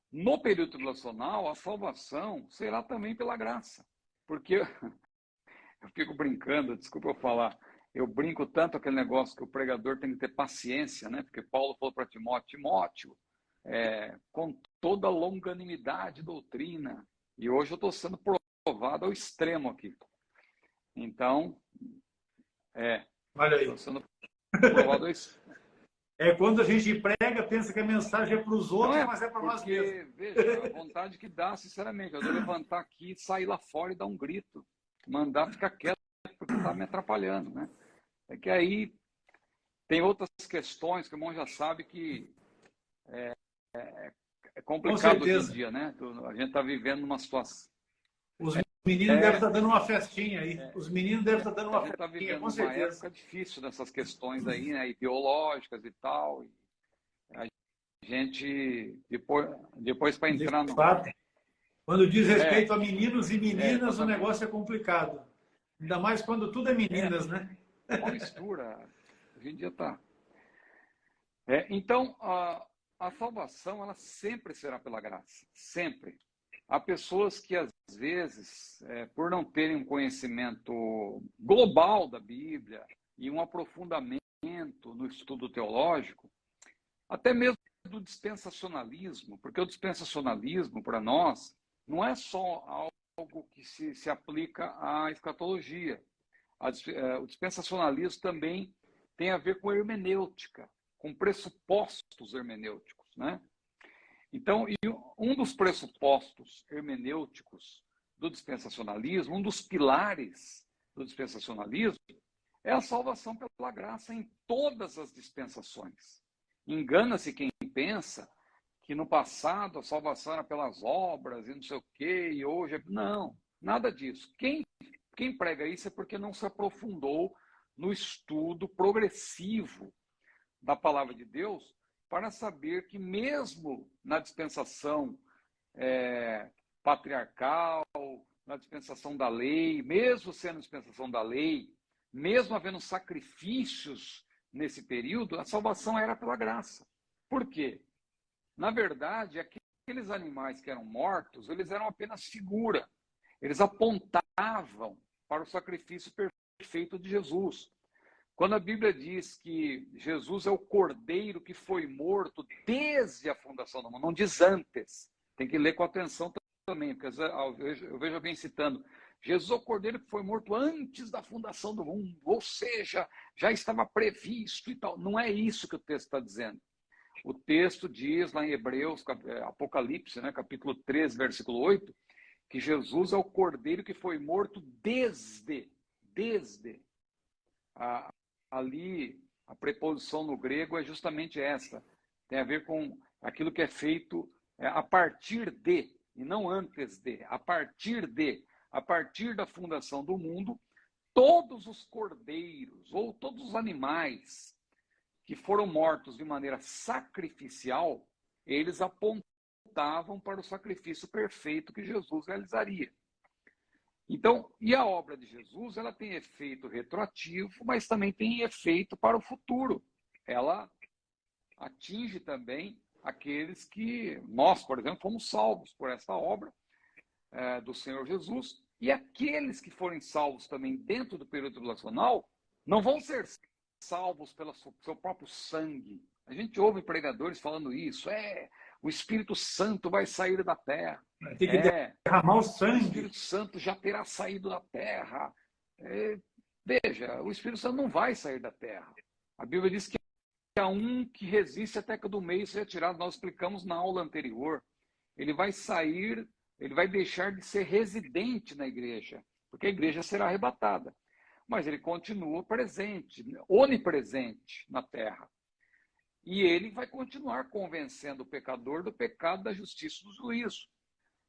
Speaker 2: No período tribulacional, a salvação será também pela graça. Porque eu fico brincando, desculpa eu falar, eu brinco tanto aquele negócio que o pregador tem que ter paciência, né? Porque Paulo falou para Timóteo, com toda longanimidade doutrina. E hoje eu estou sendo provado ao extremo aqui. Então,
Speaker 1: olha aí.
Speaker 2: Estou sendo provado ao extremo.
Speaker 1: Quando a gente prega, pensa que a mensagem é para os outros, mas é para nós mesmos.
Speaker 2: Veja, a vontade que dá, sinceramente, eu vou levantar aqui, sair lá fora e dar um grito, mandar ficar quieto, porque está me atrapalhando, né? É que aí tem outras questões que o irmão já sabe que é complicado hoje em dia, né? A gente está vivendo numa situação.
Speaker 1: Os meninos devem estar dando uma festinha aí. Os meninos devem estar dando uma festinha,
Speaker 2: com certeza. A gente está vivendo
Speaker 1: uma
Speaker 2: época difícil dessas questões aí, né? Ideológicas e tal. A gente, depois para entrar no...
Speaker 1: Quando diz respeito a meninos e meninas, o negócio é complicado. Ainda mais quando tudo é meninas, né?
Speaker 2: Uma mistura. Hoje em dia está... Então, a salvação, ela sempre será pela graça. Sempre. Há pessoas que, às vezes, por não terem um conhecimento global da Bíblia e um aprofundamento no estudo teológico, até mesmo do dispensacionalismo, porque o dispensacionalismo, para nós, não é só algo que se aplica à escatologia. O dispensacionalismo também tem a ver com hermenêutica, com pressupostos hermenêuticos, né? Então, um dos pressupostos hermenêuticos do dispensacionalismo, um dos pilares do dispensacionalismo, é a salvação pela graça em todas as dispensações. Engana-se quem pensa que no passado a salvação era pelas obras e não sei o quê, e hoje... Não, nada disso. Quem prega isso é porque não se aprofundou no estudo progressivo da palavra de Deus para saber que mesmo na dispensação patriarcal, na dispensação da lei, mesmo sendo dispensação da lei, mesmo havendo sacrifícios nesse período, a salvação era pela graça. Por quê? Na verdade, aqueles animais que eram mortos, eles eram apenas figura. Eles apontavam para o sacrifício perfeito de Jesus. Quando a Bíblia diz que Jesus é o cordeiro que foi morto desde a fundação do mundo, não diz antes. Tem que ler com atenção também, porque eu vejo alguém citando, Jesus é o cordeiro que foi morto antes da fundação do mundo, ou seja, já estava previsto e tal. Não é isso que o texto está dizendo. O texto diz lá em Hebreus, Apocalipse, né, capítulo 3, versículo 8, que Jesus é o cordeiro que foi morto desde. Ali, a preposição no grego é justamente essa. Tem a ver com aquilo que é feito a partir de, e não antes de. A partir da fundação do mundo, todos os cordeiros, ou todos os animais que foram mortos de maneira sacrificial, eles apontavam para o sacrifício perfeito que Jesus realizaria. Então, e a obra de Jesus, ela tem efeito retroativo, mas também tem efeito para o futuro. Ela atinge também aqueles que nós, por exemplo, fomos salvos por essa obra do Senhor Jesus, e aqueles que forem salvos também dentro do período tribulacional não vão ser salvos pelo seu próprio sangue. A gente ouve pregadores falando isso, O Espírito Santo vai sair da terra.
Speaker 1: Tem que derramar o
Speaker 2: O
Speaker 1: sangue.
Speaker 2: Espírito Santo já terá saído da terra. Veja, o Espírito Santo não vai sair da terra. A Bíblia diz que há um que resiste até que do meio seja tirado. Nós explicamos na aula anterior. Ele vai sair, ele vai deixar de ser residente na igreja, porque a igreja será arrebatada. Mas ele continua presente, onipresente na terra. E ele vai continuar convencendo o pecador do pecado, da justiça e do juízo.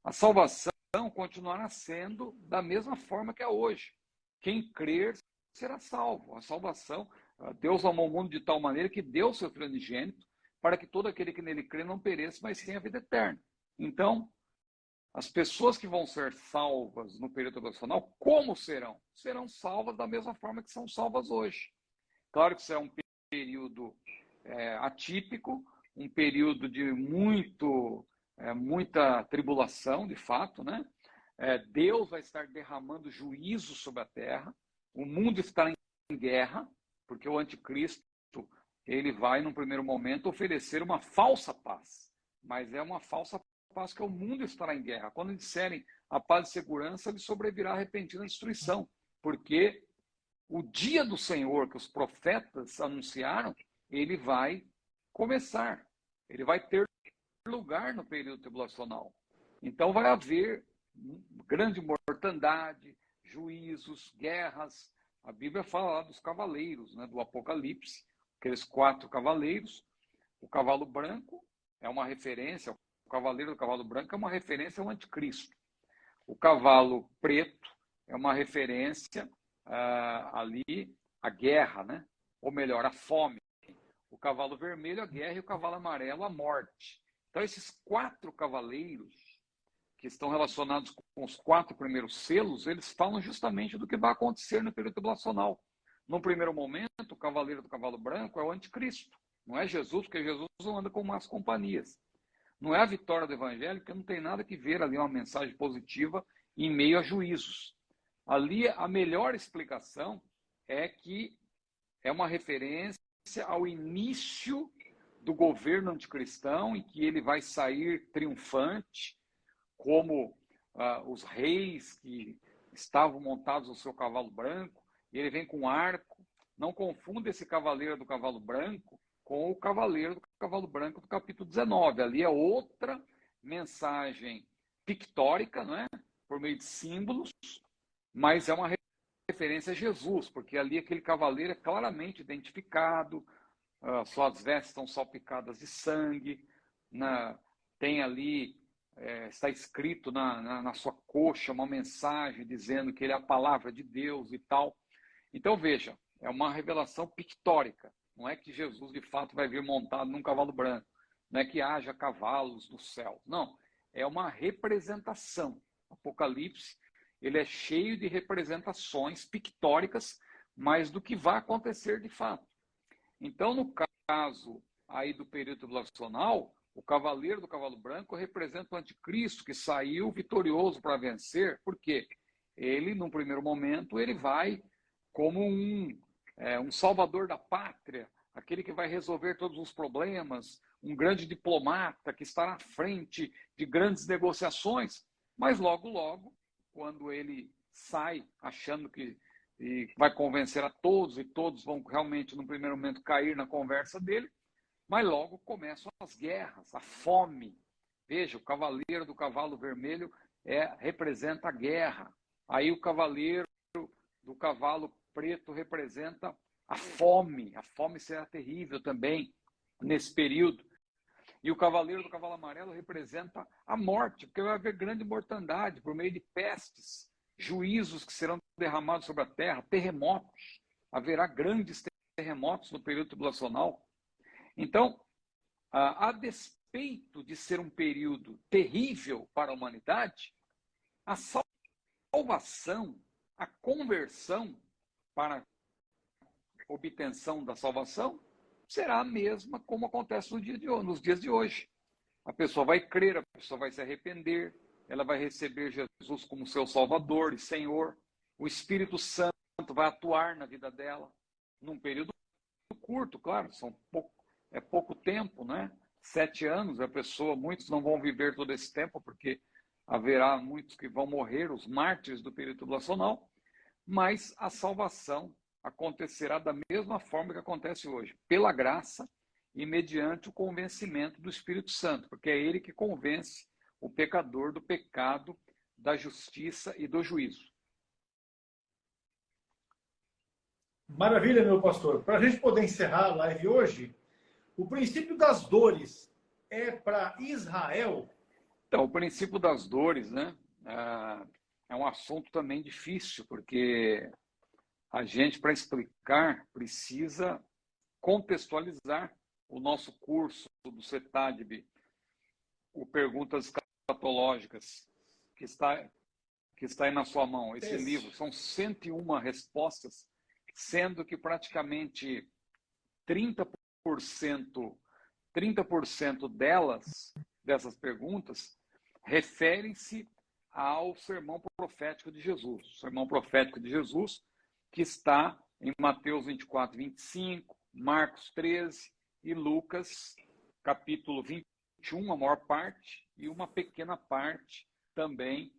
Speaker 2: A salvação continuará sendo da mesma forma que é hoje. Quem crer será salvo. A salvação, Deus amou o mundo de tal maneira que deu o seu Filho unigênito para que todo aquele que nele crê não pereça, mas tenha a vida eterna. Então, as pessoas que vão ser salvas no período tribulacional, como serão? Serão salvas da mesma forma que são salvas hoje. Claro que isso é um período atípico, um período de muita tribulação, de fato, né? Deus vai estar derramando juízo sobre a terra, o mundo estará em guerra, porque o anticristo, ele vai, num primeiro momento, oferecer uma falsa paz, mas é uma falsa paz que o mundo estará em guerra. Quando disserem a paz e segurança, lhe sobrevirá a repentina destruição, porque o dia do Senhor que os profetas anunciaram, ele vai começar, ele vai ter lugar no período tribulacional. Então vai haver grande mortandade, juízos, guerras. A Bíblia fala lá dos cavaleiros, né, do Apocalipse, aqueles 4 cavaleiros. O cavalo branco é uma referência, o cavaleiro do cavalo branco é uma referência ao anticristo. O cavalo preto é uma referência ali à guerra, né? Ou melhor, à fome. O cavalo vermelho, a guerra, e o cavalo amarelo, a morte. Então, esses 4 cavaleiros, que estão relacionados com os 4 primeiros selos, eles falam justamente do que vai acontecer no período tribulacional. No primeiro momento, o cavaleiro do cavalo branco é o anticristo. Não é Jesus, porque Jesus não anda com más companhias. Não é a vitória do evangelho, porque não tem nada que ver ali uma mensagem positiva em meio a juízos. Ali, a melhor explicação é que é uma referência ao início do governo anticristão, em que ele vai sair triunfante, como os reis que estavam montados no seu cavalo branco, e ele vem com arco. Não confunda esse cavaleiro do cavalo branco com o cavaleiro do cavalo branco do capítulo 19. Ali é outra mensagem pictórica, não é? Por meio de símbolos, mas é uma referência a Jesus, porque ali aquele cavaleiro é claramente identificado, suas vestes estão salpicadas de sangue, tem ali, está escrito na sua coxa uma mensagem dizendo que ele é a palavra de Deus e tal. Então veja, é uma revelação pictórica, não é que Jesus de fato vai vir montado num cavalo branco, não é que haja cavalos no céu, não, é uma representação. Apocalipse, ele é cheio de representações pictóricas, mas do que vai acontecer de fato. Então, no caso aí do período tribulacional, o cavaleiro do cavalo branco representa o anticristo que saiu vitorioso para vencer, porque ele, num primeiro momento, ele vai como um salvador da pátria, aquele que vai resolver todos os problemas, um grande diplomata que está na frente de grandes negociações, mas logo, logo, quando ele sai achando que vai convencer a todos, e todos vão realmente, no primeiro momento, cair na conversa dele, mas logo começam as guerras, a fome. Veja, o cavaleiro do cavalo vermelho representa a guerra. Aí o cavaleiro do cavalo preto representa a fome. A fome será terrível também nesse período. E o cavaleiro do cavalo amarelo representa a morte, porque vai haver grande mortandade por meio de pestes, juízos que serão derramados sobre a terra, terremotos. Haverá grandes terremotos no período tribulacional. Então, a despeito de ser um período terrível para a humanidade, a salvação, a conversão para a obtenção da salvação será a mesma como acontece nos dias de hoje. A pessoa vai crer, a pessoa vai se arrepender, ela vai receber Jesus como seu Salvador e Senhor. O Espírito Santo vai atuar na vida dela, num período curto, claro, é pouco tempo, né? 7 anos, a pessoa, muitos não vão viver todo esse tempo, porque haverá muitos que vão morrer, os mártires do período tribulacional, mas a salvação acontecerá da mesma forma que acontece hoje, pela graça e mediante o convencimento do Espírito Santo, porque é ele que convence o pecador do pecado, da justiça e do juízo.
Speaker 1: Maravilha, meu pastor. Para a gente poder encerrar a live hoje, o princípio das dores é para Israel?
Speaker 2: Então, o princípio das dores, né, é um assunto também difícil, porque a gente, para explicar, precisa contextualizar o nosso curso do CETADB, o Perguntas Escatológicas, que está aí na sua mão. Esse livro são 101 respostas, sendo que praticamente 30% dessas perguntas, referem-se ao sermão profético de Jesus. O sermão profético de Jesus, que está em Mateus 24, 25, Marcos 13 e Lucas, capítulo 21, a maior parte, e uma pequena parte também.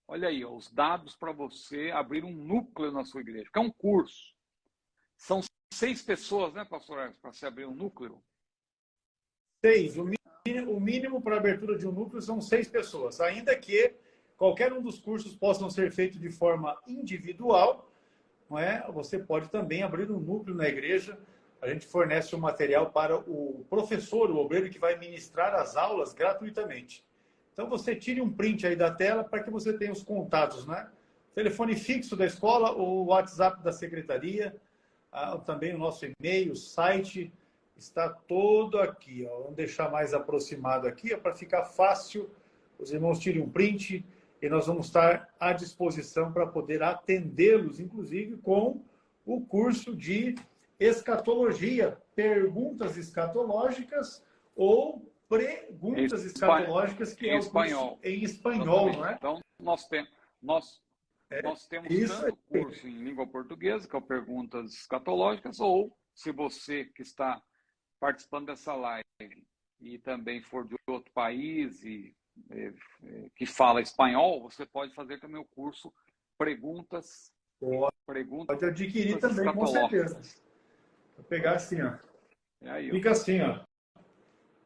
Speaker 2: Olha aí, ó, os dados para você abrir um núcleo na sua igreja, que é um curso. São 6 pessoas, né, pastor Ernesto, para se abrir um núcleo?
Speaker 1: 6. O mínimo para a abertura de um núcleo são 6 pessoas, ainda que qualquer um dos cursos possam ser feitos de forma individual, não é? Você pode também abrir um núcleo na igreja. A gente fornece o material para o professor, o obreiro que vai ministrar as aulas gratuitamente. Então você tire um print aí da tela para que você tenha os contatos, né? Telefone fixo da escola, o WhatsApp da secretaria, também o nosso e-mail, o site, está todo aqui. Ó. Vamos deixar mais aproximado aqui, para ficar fácil. Os irmãos tirem um print e nós vamos estar à disposição para poder atendê-los, inclusive com o curso de escatologia, perguntas escatológicas ou perguntas escatológicas, que é o curso em espanhol, não é?
Speaker 2: Então, nós temos tanto curso em língua portuguesa, que é o Perguntas Escatológicas, ou, se você que está participando dessa live e também for de outro país e que fala espanhol, você pode fazer também o curso Perguntas
Speaker 1: Pode adquirir também, com certeza. Vou pegar assim, ó. Fica assim, ó.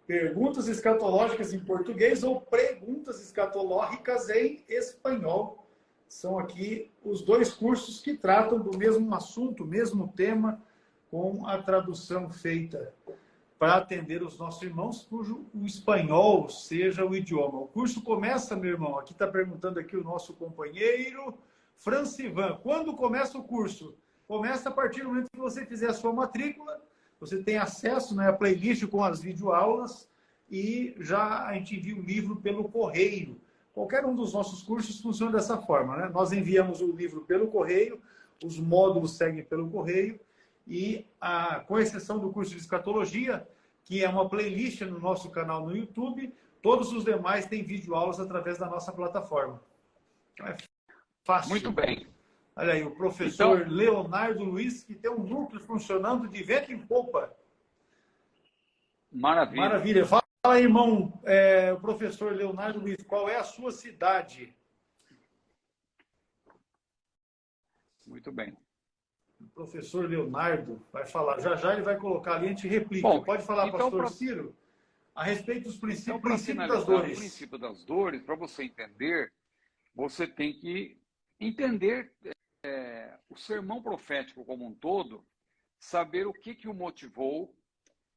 Speaker 1: Perguntas escatológicas em português ou perguntas escatológicas em espanhol. São aqui os 2 cursos que tratam do mesmo assunto, mesmo tema, com a tradução feita para atender os nossos irmãos, cujo o espanhol seja o idioma. O curso começa, meu irmão, aqui está perguntando aqui o nosso companheiro Francivan. Quando começa o curso? Começa a partir do momento que você fizer a sua matrícula, você tem acesso, né, à playlist com as videoaulas e já a gente envia o livro pelo correio. Qualquer um dos nossos cursos funciona dessa forma, né? Nós enviamos o livro pelo correio, os módulos seguem pelo correio e, com exceção do curso de escatologia, que é uma playlist no nosso canal no YouTube, todos os demais têm videoaulas através da nossa plataforma. Então é fácil.
Speaker 2: Muito bem.
Speaker 1: Olha aí, o professor Leonardo Luiz, que tem um núcleo funcionando de vento em popa.
Speaker 2: Maravilha.
Speaker 1: Maravilha. Fala aí, irmão, o professor Leonardo Luiz, qual é a sua cidade?
Speaker 2: Muito bem.
Speaker 1: O professor Leonardo vai falar. Já já ele vai colocar ali, a gente replica.
Speaker 2: Bom,
Speaker 1: pode falar, então, pastor Ciro, a respeito dos princípios,
Speaker 2: então,
Speaker 1: princípio das dores.
Speaker 2: O princípio das dores, para você entender, você tem que entender o sermão profético como um todo, saber o que o motivou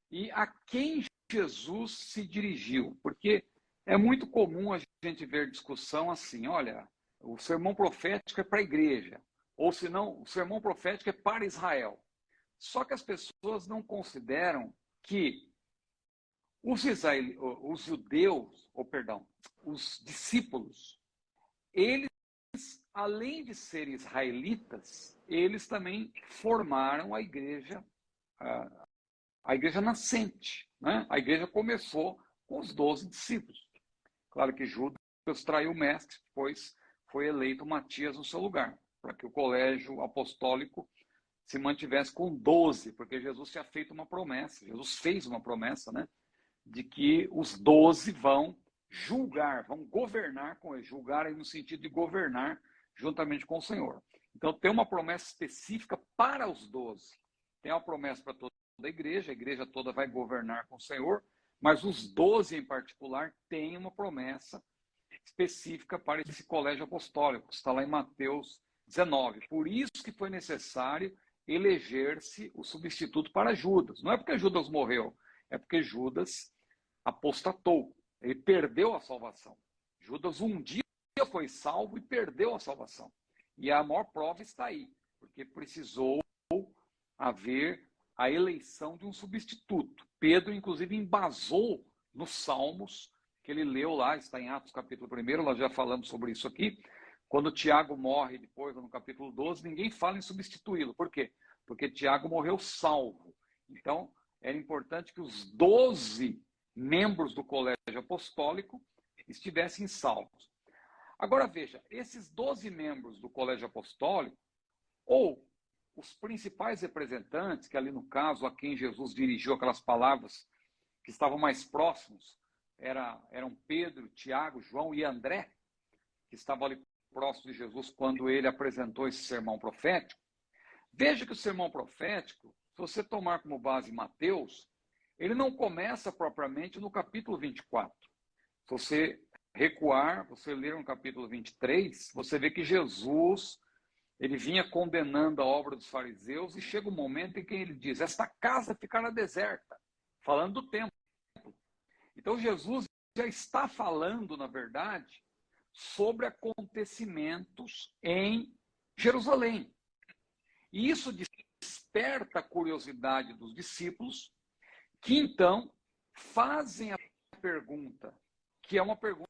Speaker 2: e a quem Jesus se dirigiu. Porque é muito comum a gente ver discussão assim, olha, o sermão profético é para a igreja, ou senão, o sermão profético é para Israel. Só que as pessoas não consideram que os discípulos, eles, além de serem israelitas, eles também formaram a igreja nascente, né? A igreja começou com os 12 discípulos. Claro que Judas traiu o mestre, pois foi eleito Matias no seu lugar, para que o colégio apostólico se mantivesse com 12, porque Jesus tinha feito uma promessa, Jesus fez uma promessa, né? de que os 12 vão julgar, vão governar com ele, julgar aí no sentido de governar juntamente com o Senhor. Então tem uma promessa específica para os 12. Tem uma promessa para toda a igreja toda vai governar com o Senhor, mas os 12 em particular têm uma promessa específica para esse colégio apostólico, que está lá em Mateus 19. Por isso que foi necessário eleger-se o substituto para Judas. Não é porque Judas morreu, é porque Judas apostatou. Ele perdeu a salvação. Judas um dia foi salvo e perdeu a salvação. E a maior prova está aí, porque precisou haver a eleição de um substituto. Pedro, inclusive, embasou nos Salmos, que ele leu lá, está em Atos capítulo 1, nós já falamos sobre isso aqui. Quando Tiago morre, depois, no capítulo 12, ninguém fala em substituí-lo. Por quê? Porque Tiago morreu salvo. Então, era importante que os 12 membros do colégio apostólico estivessem salvos. Agora, veja, esses 12 membros do colégio apostólico, ou os principais representantes, que ali no caso, a quem Jesus dirigiu aquelas palavras que estavam mais próximos, eram Pedro, Tiago, João e André, que estavam ali próximo de Jesus quando ele apresentou esse sermão profético. Veja que o sermão profético, se você tomar como base Mateus, ele não começa propriamente no capítulo 24. Se você recuar, você ler no capítulo 23, você vê que Jesus, ele vinha condenando a obra dos fariseus e chega um momento em que ele diz, esta casa ficará deserta, falando do templo. Então Jesus já está falando, na verdade, sobre acontecimentos em Jerusalém. E isso desperta a curiosidade dos discípulos, que então fazem a pergunta, que é uma pergunta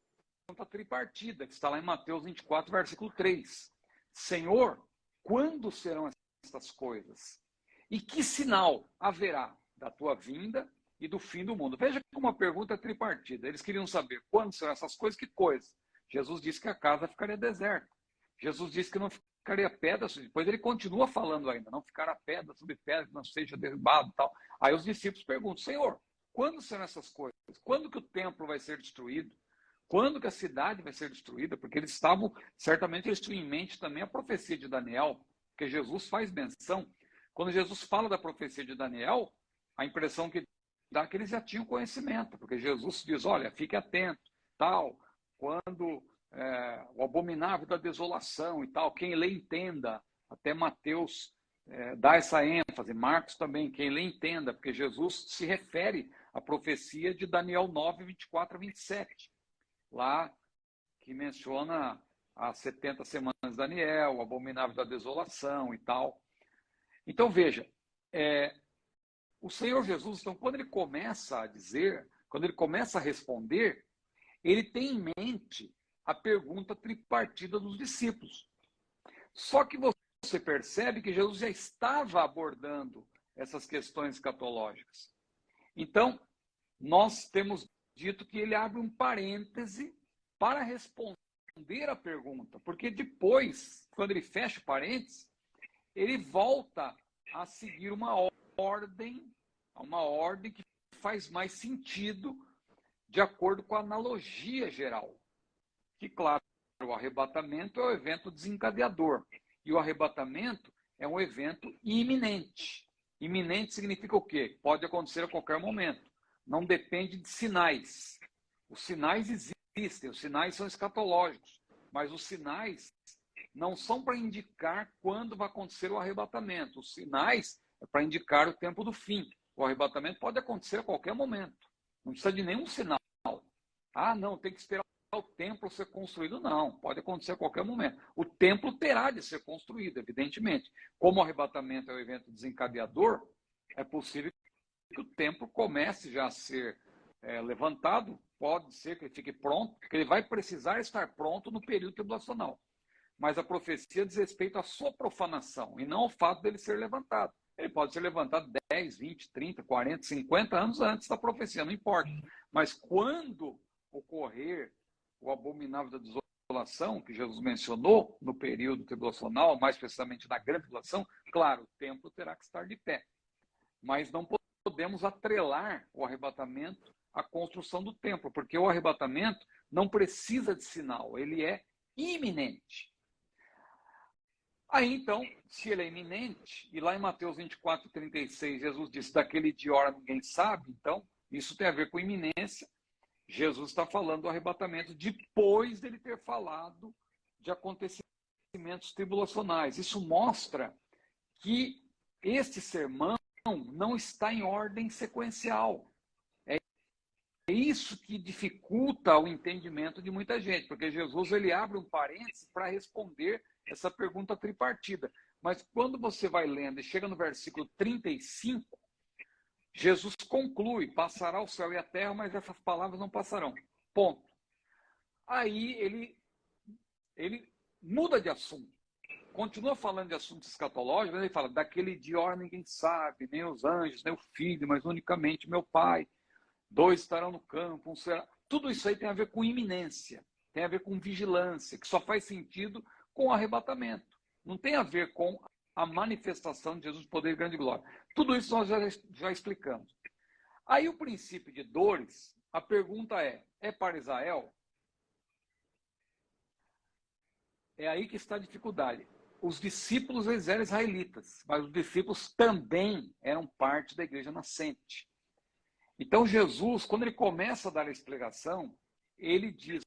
Speaker 2: tripartida, que está lá em Mateus 24, versículo 3. Senhor, quando serão estas coisas? E que sinal haverá da tua vinda e do fim do mundo? Veja que uma pergunta tripartida. Eles queriam saber quando serão essas coisas, que coisas? Jesus disse que a casa ficaria deserta. Jesus disse que não ficaria pedra, depois ele continua falando ainda, não ficará pedra sobre pedra, que não seja derribado e tal. Aí os discípulos perguntam, Senhor, quando serão essas coisas? Quando que o templo vai ser destruído? Quando que a cidade vai ser destruída? Porque eles estavam, certamente eles tinham em mente também a profecia de Daniel, porque Jesus faz menção. Quando Jesus fala da profecia de Daniel, a impressão que dá é que eles já tinham conhecimento, porque Jesus diz, olha, fique atento, tal, quando o abominável da desolação e tal, quem lê entenda, até Mateus dá essa ênfase, Marcos também, quem lê entenda, porque Jesus se refere à profecia de Daniel 9, 24 a 27, lá que menciona as 70 semanas de Daniel, o abominável da desolação e tal. Então veja, o Senhor Jesus, então, quando ele começa a dizer, quando ele começa a responder, ele tem em mente a pergunta tripartida dos discípulos. Só que você percebe que Jesus já estava abordando essas questões escatológicas. Então, nós temos dito que ele abre um parêntese para responder a pergunta, porque depois, quando ele fecha o parêntese, ele volta a seguir uma ordem que faz mais sentido de acordo com a analogia geral. Que, claro, o arrebatamento é o evento desencadeador. E o arrebatamento é um evento iminente. Iminente significa o quê? Pode acontecer a qualquer momento. Não depende de sinais. Os sinais existem, os sinais são escatológicos. Mas os sinais não são para indicar quando vai acontecer o arrebatamento. Os sinais é para indicar o tempo do fim. O arrebatamento pode acontecer a qualquer momento. Não precisa de nenhum sinal. Ah, não, tem que esperar o templo ser construído. Não, pode acontecer a qualquer momento. O templo terá de ser construído, evidentemente. Como o arrebatamento é o evento desencadeador, é possível que o templo comece já a ser levantado, pode ser que ele fique pronto, porque ele vai precisar estar pronto no período tribulacional. Mas a profecia diz respeito à sua profanação, e não ao fato dele ser levantado. Ele pode ser levantado 10, 20, 30, 40, 50 anos antes da profecia, não importa. Mas quando ocorrer o abominável da desolação, que Jesus mencionou no período tribulacional, mais precisamente na grande tribulação, claro, o templo terá que estar de pé. Mas não podemos atrelar o arrebatamento a construção do templo, porque o arrebatamento não precisa de sinal, ele é iminente. Aí, então, se ele é iminente, e lá em Mateus 24:36, Jesus disse, daquele dia hora ninguém sabe, então, isso tem a ver com iminência. Jesus está falando do arrebatamento depois dele ter falado de acontecimentos tribulacionais. Isso mostra que este sermão não está em ordem sequencial. É isso que dificulta o entendimento de muita gente, porque Jesus ele abre um parênteses para responder essa pergunta tripartida. Mas quando você vai lendo e chega no versículo 35, Jesus conclui, passará o céu e a terra, mas essas palavras não passarão. Ponto. Aí ele muda de assunto. Continua falando de assuntos escatológicos, mas ele fala, daquele dia hora ninguém sabe, nem os anjos, nem o filho, mas unicamente meu pai. 2 estarão no campo, 1 será... Tudo isso aí tem a ver com iminência, tem a ver com vigilância, que só faz sentido com o arrebatamento. Não tem a ver com a manifestação de Jesus, poder e grande glória. Tudo isso nós já explicamos. Aí o princípio de dores, a pergunta é para Israel? É aí que está a dificuldade. Os discípulos eles eram israelitas, mas os discípulos também eram parte da igreja nascente. Então Jesus, quando ele começa a dar a explicação, ele diz,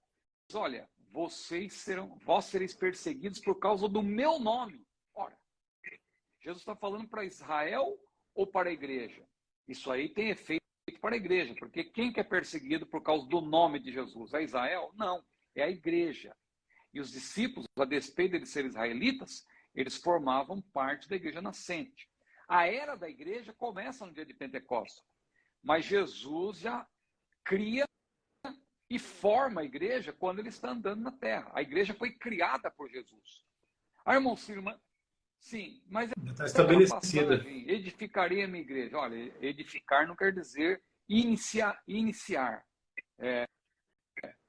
Speaker 2: olha, vós sereis perseguidos por causa do meu nome. Ora, Jesus está falando para Israel ou para a igreja? Isso aí tem efeito para a igreja, porque quem que é perseguido por causa do nome de Jesus? É Israel? Não, é a igreja. E os discípulos, a despeito de serem israelitas, eles formavam parte da igreja nascente. A era da igreja começa no dia de Pentecostes, mas Jesus já cria e forma a igreja quando ele está andando na terra. A igreja foi criada por Jesus. Ah, irmão Silma, sim, mas
Speaker 1: está
Speaker 2: aquela
Speaker 1: estabelecida.
Speaker 2: passagem, edificarei a minha igreja. Olha, edificar não quer dizer iniciar.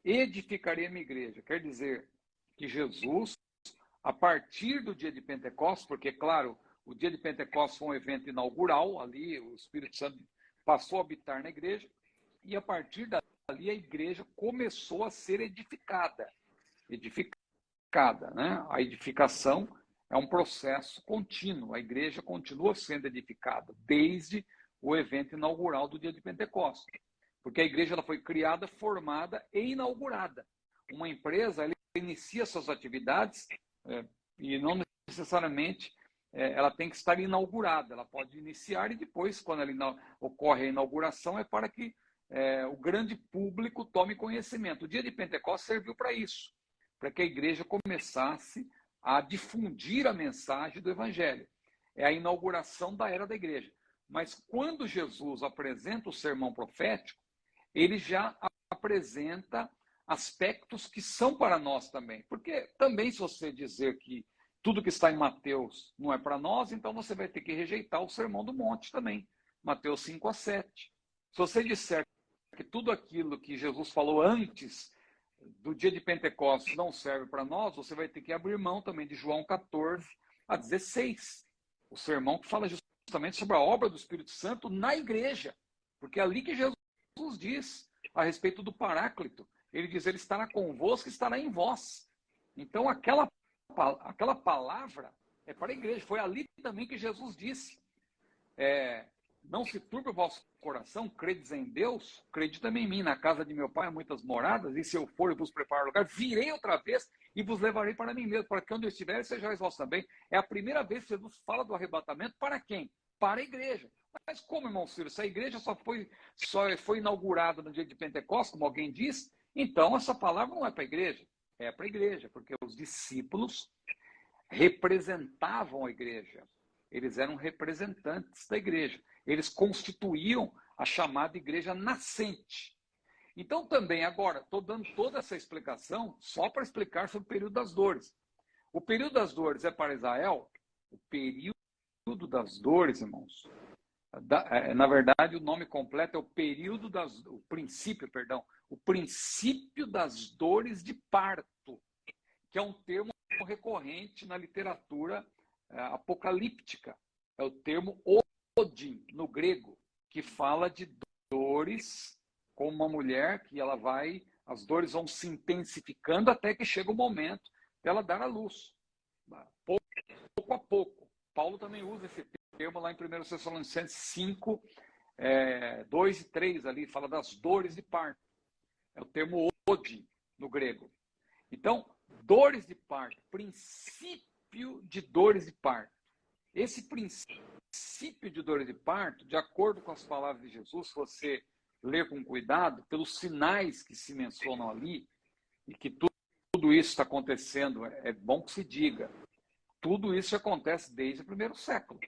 Speaker 2: Edificarei a minha igreja. Quer dizer que Jesus, a partir do dia de Pentecostes, porque, claro, o dia de Pentecostes foi um evento inaugural, ali o Espírito Santo passou a habitar na igreja, e a partir dali a igreja começou a ser edificada. Edificada, né? A edificação é um processo contínuo, a igreja continua sendo edificada desde o evento inaugural do dia de Pentecostes. Porque a igreja ela foi criada, formada e inaugurada. Uma empresa ela inicia suas atividades e não necessariamente ela tem que estar inaugurada. Ela pode iniciar e depois, quando ocorre a inauguração, é para que o grande público tome conhecimento. O dia de Pentecostes serviu para isso, para que a igreja começasse a difundir a mensagem do Evangelho. É a inauguração da era da igreja. Mas quando Jesus apresenta o sermão profético, ele já apresenta aspectos que são para nós também. Porque também, se você dizer que tudo que está em Mateus não é para nós, então você vai ter que rejeitar o Sermão do Monte também. Mateus 5-7. Se você disser que tudo aquilo que Jesus falou antes do dia de Pentecostes não serve para nós, você vai ter que abrir mão também de João 14-16. O sermão que fala justamente sobre a obra do Espírito Santo na igreja. Porque é ali que Jesus diz a respeito do Paráclito. Ele diz, ele estará convosco e estará em vós. Então, aquela palavra é para a igreja. Foi ali também que Jesus disse, não se turbe o vosso coração, credes em Deus, crede também em mim. Na casa de meu pai há muitas moradas, e se eu for e vos preparar lugar, virei outra vez e vos levarei para mim mesmo, para que onde eu estiver, sejais vós também. É a primeira vez que Jesus fala do arrebatamento para quem? Para a igreja. Mas como, irmão Ciro, se a igreja só foi inaugurada no dia de Pentecostes, como alguém diz, então essa palavra não é para a igreja. É para a igreja, porque os discípulos representavam a igreja. Eles eram representantes da igreja. Eles constituíam a chamada igreja nascente. Então também, agora, estou dando toda essa explicação só para explicar sobre o período das dores. O período das dores é para Israel? O período das dores, irmãos, na verdade, o nome completo é o princípio das dores de parto, que é um termo recorrente na literatura apocalíptica. É o termo Odin, no grego, que fala de dores como uma mulher que ela vai, as dores vão se intensificando até que chega o momento dela dar à luz. Pouco a pouco. Paulo também usa esse termo lá em 1 Tessalonicenses 5, 2 e 3 ali, fala das dores de parto. É o termo odi no grego. Então, dores de parto, princípio de dores de parto. Esse princípio de dores de parto, de acordo com as palavras de Jesus, se você ler com cuidado, pelos sinais que se mencionam ali, e que tudo isso está acontecendo, é bom que se diga, tudo isso acontece desde o primeiro século.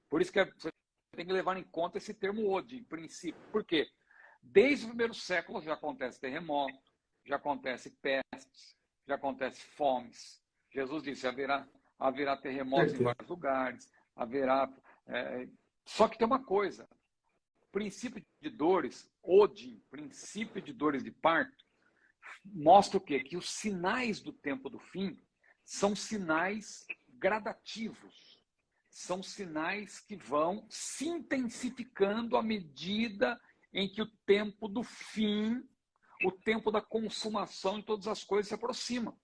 Speaker 2: Por isso que você tem que levar em conta esse termo odi, princípio. Por quê? Desde o primeiro século já acontece terremoto, já acontece pestes, já acontece fomes. Jesus disse, haverá terremotos em vários lugares, haverá... Só que tem uma coisa, princípio de dores, odi, princípio de dores de parto, mostra o quê? Que os sinais do tempo do fim são sinais gradativos. São sinais que vão se intensificando à medida em que o tempo do fim, o tempo da consumação de todas as coisas se aproxima.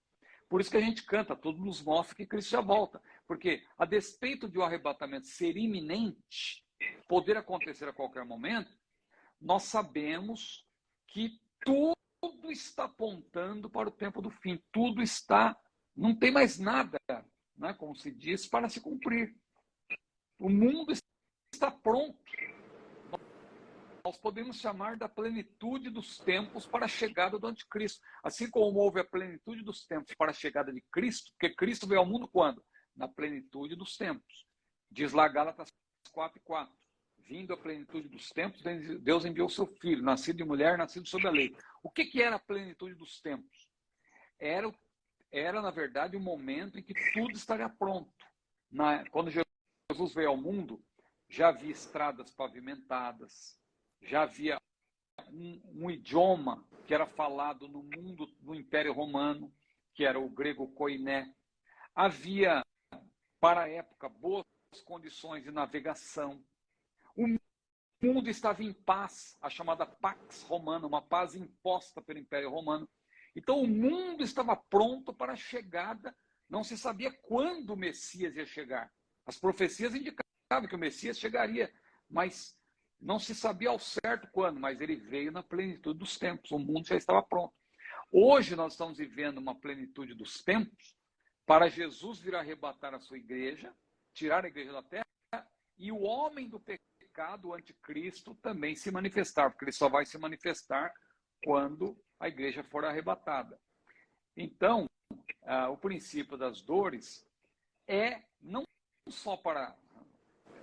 Speaker 2: Por isso que a gente canta, tudo nos mostra que Cristo já volta. Porque, a despeito de o arrebatamento ser iminente, poder acontecer a qualquer momento, nós sabemos que tudo está apontando para o tempo do fim. Tudo está, não tem mais nada, né, como se diz, para se cumprir. O mundo está pronto. Nós podemos chamar da plenitude dos tempos para a chegada do anticristo. Assim como houve a plenitude dos tempos para a chegada de Cristo, porque Cristo veio ao mundo quando? Na plenitude dos tempos. Diz lá Gálatas 4:4. Vindo a plenitude dos tempos, Deus enviou seu filho, nascido de mulher, nascido sob a lei. O que era a plenitude dos tempos? Era, na verdade, o momento em que tudo estaria pronto. Quando Jesus veio ao mundo, já havia estradas pavimentadas, já havia um idioma que era falado no mundo, no Império Romano, que era o grego koiné. Havia, para a época, boas condições de navegação. O mundo estava em paz, a chamada Pax Romana, uma paz imposta pelo Império Romano. Então, o mundo estava pronto para a chegada. Não se sabia quando o Messias ia chegar. As profecias indicavam que o Messias chegaria, mas não se sabia ao certo quando, mas ele veio na plenitude dos tempos. O mundo já estava pronto. Hoje nós estamos vivendo uma plenitude dos tempos para Jesus vir arrebatar a sua igreja, tirar a igreja da terra, e o homem do pecado, o anticristo, também se manifestar, porque ele só vai se manifestar quando a igreja for arrebatada. Então, o princípio das dores é não só para...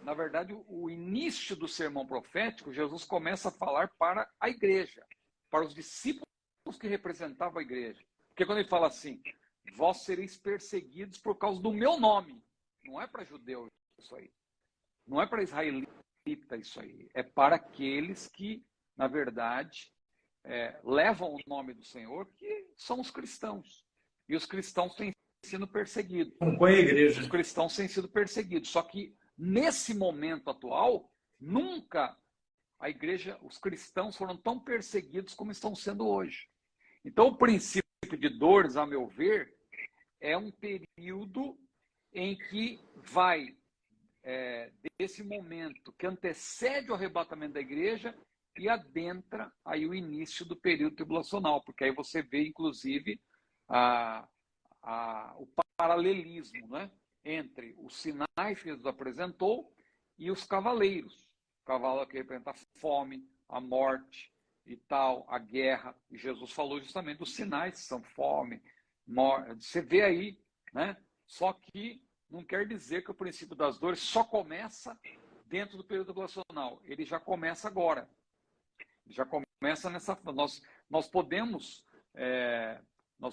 Speaker 2: Na verdade, o início do sermão profético, Jesus começa a falar para a igreja, para os discípulos que representavam a igreja. Porque quando ele fala assim, vós sereis perseguidos por causa do meu nome, não é para judeu isso aí, não é para israelita isso aí, é para aqueles que, na verdade, levam o nome do Senhor, que são os cristãos. E os cristãos têm sido perseguidos.
Speaker 1: Acompanha a igreja.
Speaker 2: Os cristãos têm sido perseguidos. Só que, nesse momento atual, nunca a igreja, os cristãos foram tão perseguidos como estão sendo hoje. Então, o princípio de dores, a meu ver, é um período em que vai desse momento que antecede o arrebatamento da igreja e adentra aí o início do período tribulacional, porque aí você vê, inclusive, o paralelismo, né, entre os sinais que Jesus apresentou e os cavaleiros. O cavalo que representa a fome, a morte e tal, a guerra. E Jesus falou justamente dos sinais que são fome, morte. Você vê aí, né? Só que não quer dizer que o princípio das dores só começa dentro do período tribulacional. Ele já começa agora. Já começa nessa... Nós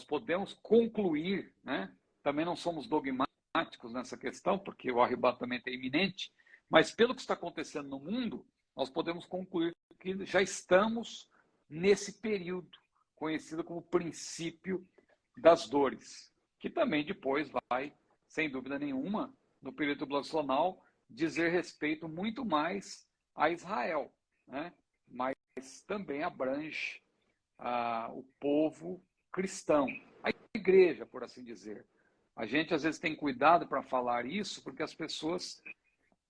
Speaker 2: podemos concluir, né? Também não somos dogmáticos nessa questão, porque o arrebatamento é iminente, mas pelo que está acontecendo no mundo, nós podemos concluir que já estamos nesse período, conhecido como princípio das dores, que também depois vai, sem dúvida nenhuma, no período tribulacional, dizer respeito muito mais a Israel, né? Mas também abrange o povo cristão, a igreja, por assim dizer. A gente, às vezes, tem cuidado para falar isso, porque as pessoas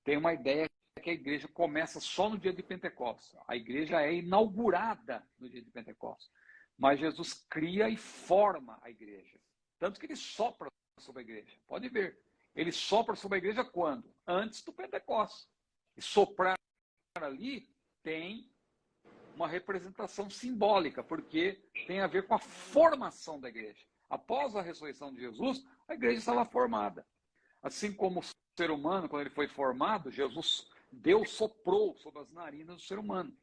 Speaker 2: têm uma ideia que a igreja começa só no dia de Pentecostes. A igreja é inaugurada no dia de Pentecostes. Mas Jesus cria e forma a igreja. Tanto que ele sopra sobre a igreja. Pode ver. Ele sopra sobre a igreja quando? Antes do Pentecostes. E soprar ali tem uma representação simbólica, porque tem a ver com a formação da igreja. Após a ressurreição de Jesus, a igreja estava formada. Assim como o ser humano, quando ele foi formado, Deus soprou sobre as narinas do ser humano.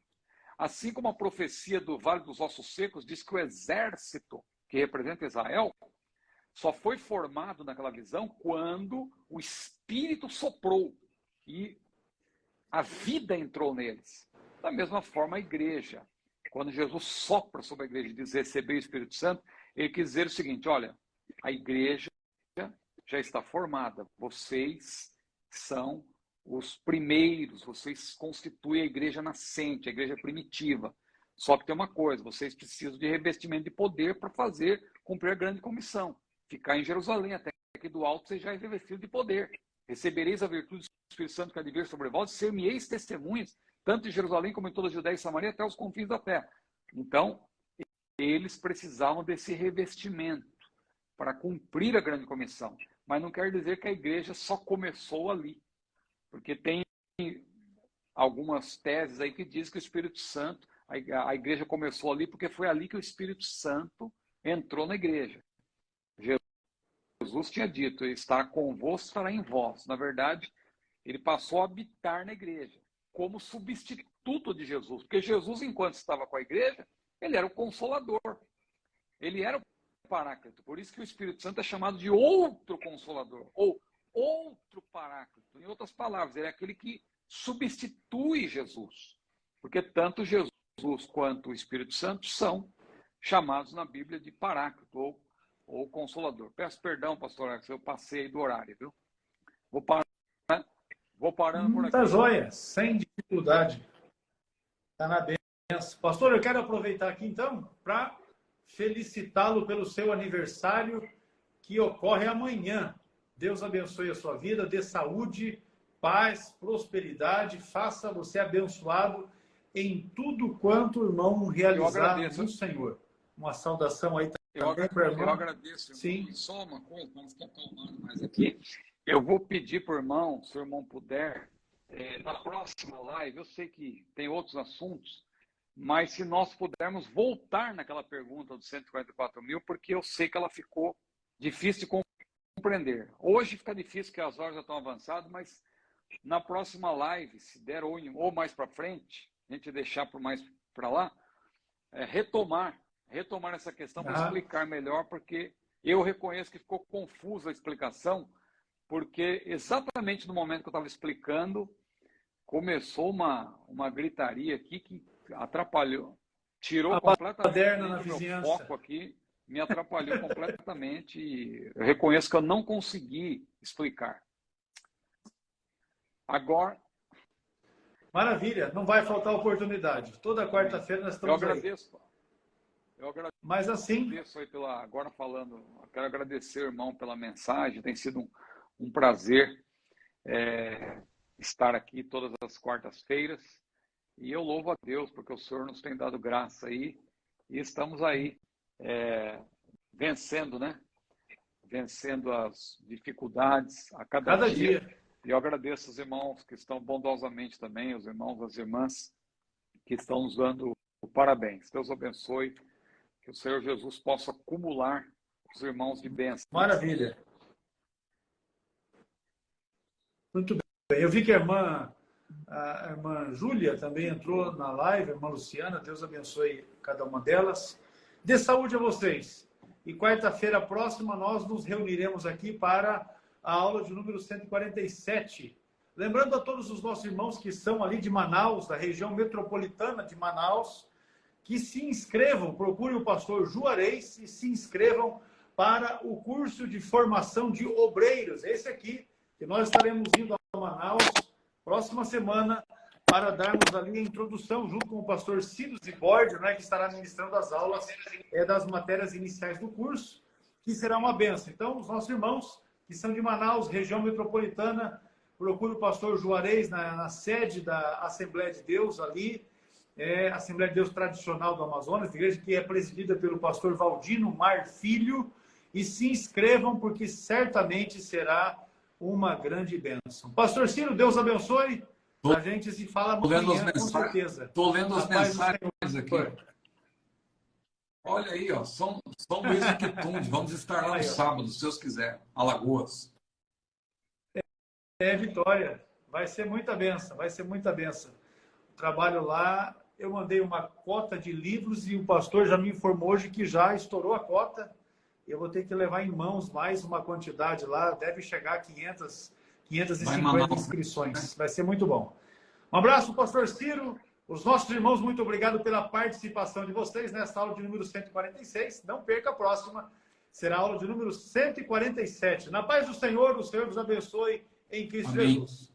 Speaker 2: Assim como a profecia do Vale dos Ossos Secos diz que o exército, que representa Israel, só foi formado naquela visão quando o Espírito soprou e a vida entrou neles. Da mesma forma, a igreja. Quando Jesus sopra sobre a igreja e diz receber o Espírito Santo, ele quis dizer o seguinte, olha, a igreja já está formada. Vocês são os primeiros, vocês constituem a igreja nascente, a igreja primitiva. Só que tem uma coisa, vocês precisam de revestimento de poder para cumprir a grande comissão. Ficar em Jerusalém, até que do alto vocês já é revestido de poder. Recebereis a virtude do Espírito Santo que há de vir sobre vós, ser-me-eis testemunhas, tanto em Jerusalém como em toda a Judéia e Samaria, até os confins da terra. Então, eles precisavam desse revestimento para cumprir a grande comissão. Mas não quer dizer que a igreja só começou ali. Porque tem algumas teses aí que dizem que o Espírito Santo, a igreja começou ali porque foi ali que o Espírito Santo entrou na igreja. Jesus tinha dito, estará convosco, estará em vós. Na verdade, ele passou a habitar na igreja, como substituto de Jesus. Porque Jesus, enquanto estava com a igreja, ele era o Consolador. Ele era o Paráclito. Por isso que o Espírito Santo é chamado de outro Consolador, ou outro Paráclito. Em outras palavras, ele é aquele que substitui Jesus. Porque tanto Jesus quanto o Espírito Santo são chamados na Bíblia de Paráclito, ou Consolador. Peço perdão, pastor Alex, eu passei do horário, viu? Vou parando por aqui.
Speaker 1: Tá joia, sem dificuldade. Está na benção. Pastor, eu quero aproveitar aqui, então, para felicitá-lo pelo seu aniversário, que ocorre amanhã. Deus abençoe a sua vida, dê saúde, paz, prosperidade, faça você abençoado em tudo quanto o irmão realizar no Senhor. Uma saudação aí também para o irmão.
Speaker 2: Eu agradeço, irmão.
Speaker 1: Sim.
Speaker 2: E só uma coisa, vamos ficar acalmando mais aqui. Eu vou pedir para o irmão, se o irmão puder, na próxima live, eu sei que tem outros assuntos, mas se nós pudermos voltar naquela pergunta dos 144 mil, porque eu sei que ela ficou difícil de compreender. Hoje fica difícil, porque as horas já estão avançadas, mas na próxima live, se der ou mais para frente, a gente deixar por mais para lá, retomar essa questão para explicar melhor, porque eu reconheço que ficou confusa a explicação, porque exatamente no momento que eu estava explicando, começou uma gritaria aqui que atrapalhou, tirou completamente o meu foco aqui, me atrapalhou completamente e eu reconheço que eu não consegui explicar. Agora...
Speaker 1: Maravilha, não vai faltar oportunidade. Toda quarta-feira nós estamos
Speaker 2: Eu agradeço
Speaker 1: Mas assim...
Speaker 2: aí agora falando, eu quero agradecer, irmão, pela mensagem, tem sido um prazer estar aqui todas as quartas-feiras e eu louvo a Deus porque o Senhor nos tem dado graça aí e estamos aí vencendo, né? Vencendo as dificuldades a cada dia. E eu agradeço os irmãos que estão bondosamente também, os irmãos e as irmãs que estão nos dando parabéns. Deus abençoe, que o Senhor Jesus possa acumular os irmãos de bênção.
Speaker 1: Maravilha. Muito bem. Eu vi que a irmã Júlia também entrou na live, a irmã Luciana, Deus abençoe cada uma delas. Dê saúde a vocês. E quarta-feira próxima nós nos reuniremos aqui para a aula de número 147. Lembrando a todos os nossos irmãos que são ali de Manaus, da região metropolitana de Manaus, que se inscrevam, procurem o pastor Juarez e se inscrevam para o curso de formação de obreiros. Esse aqui, que nós estaremos indo a Manaus próxima semana para darmos ali a introdução, junto com o pastor Ciro Zibordio, né, que estará ministrando as aulas das matérias iniciais do curso, que será uma benção. Então, os nossos irmãos que são de Manaus, região metropolitana, procure o pastor Juarez na sede da Assembleia de Deus ali, a Assembleia de Deus tradicional do Amazonas, igreja que é presidida pelo pastor Valdino Mar Filho, e se inscrevam, porque certamente será uma grande bênção. Pastor Ciro, Deus abençoe. A gente se fala amanhã, com certeza.
Speaker 3: Estou lendo as mensagens aqui. Olha aí, ó, São Luís do Quitunde. Vamos estar lá no sábado, se Deus quiser. Alagoas.
Speaker 1: Vitória. Vai ser muita bênção, vai ser muita bênção. O trabalho lá, eu mandei uma cota de livros e o pastor já me informou hoje que já estourou a cota. Eu vou ter que levar em mãos mais uma quantidade lá, deve chegar a 550 inscrições. Vai ser muito bom. Um abraço, pastor Ciro. Os nossos irmãos, muito obrigado pela participação de vocês nesta aula de número 146. Não perca a próxima, será a aula de número 147. Na paz do Senhor, o Senhor vos abençoe em Cristo Jesus.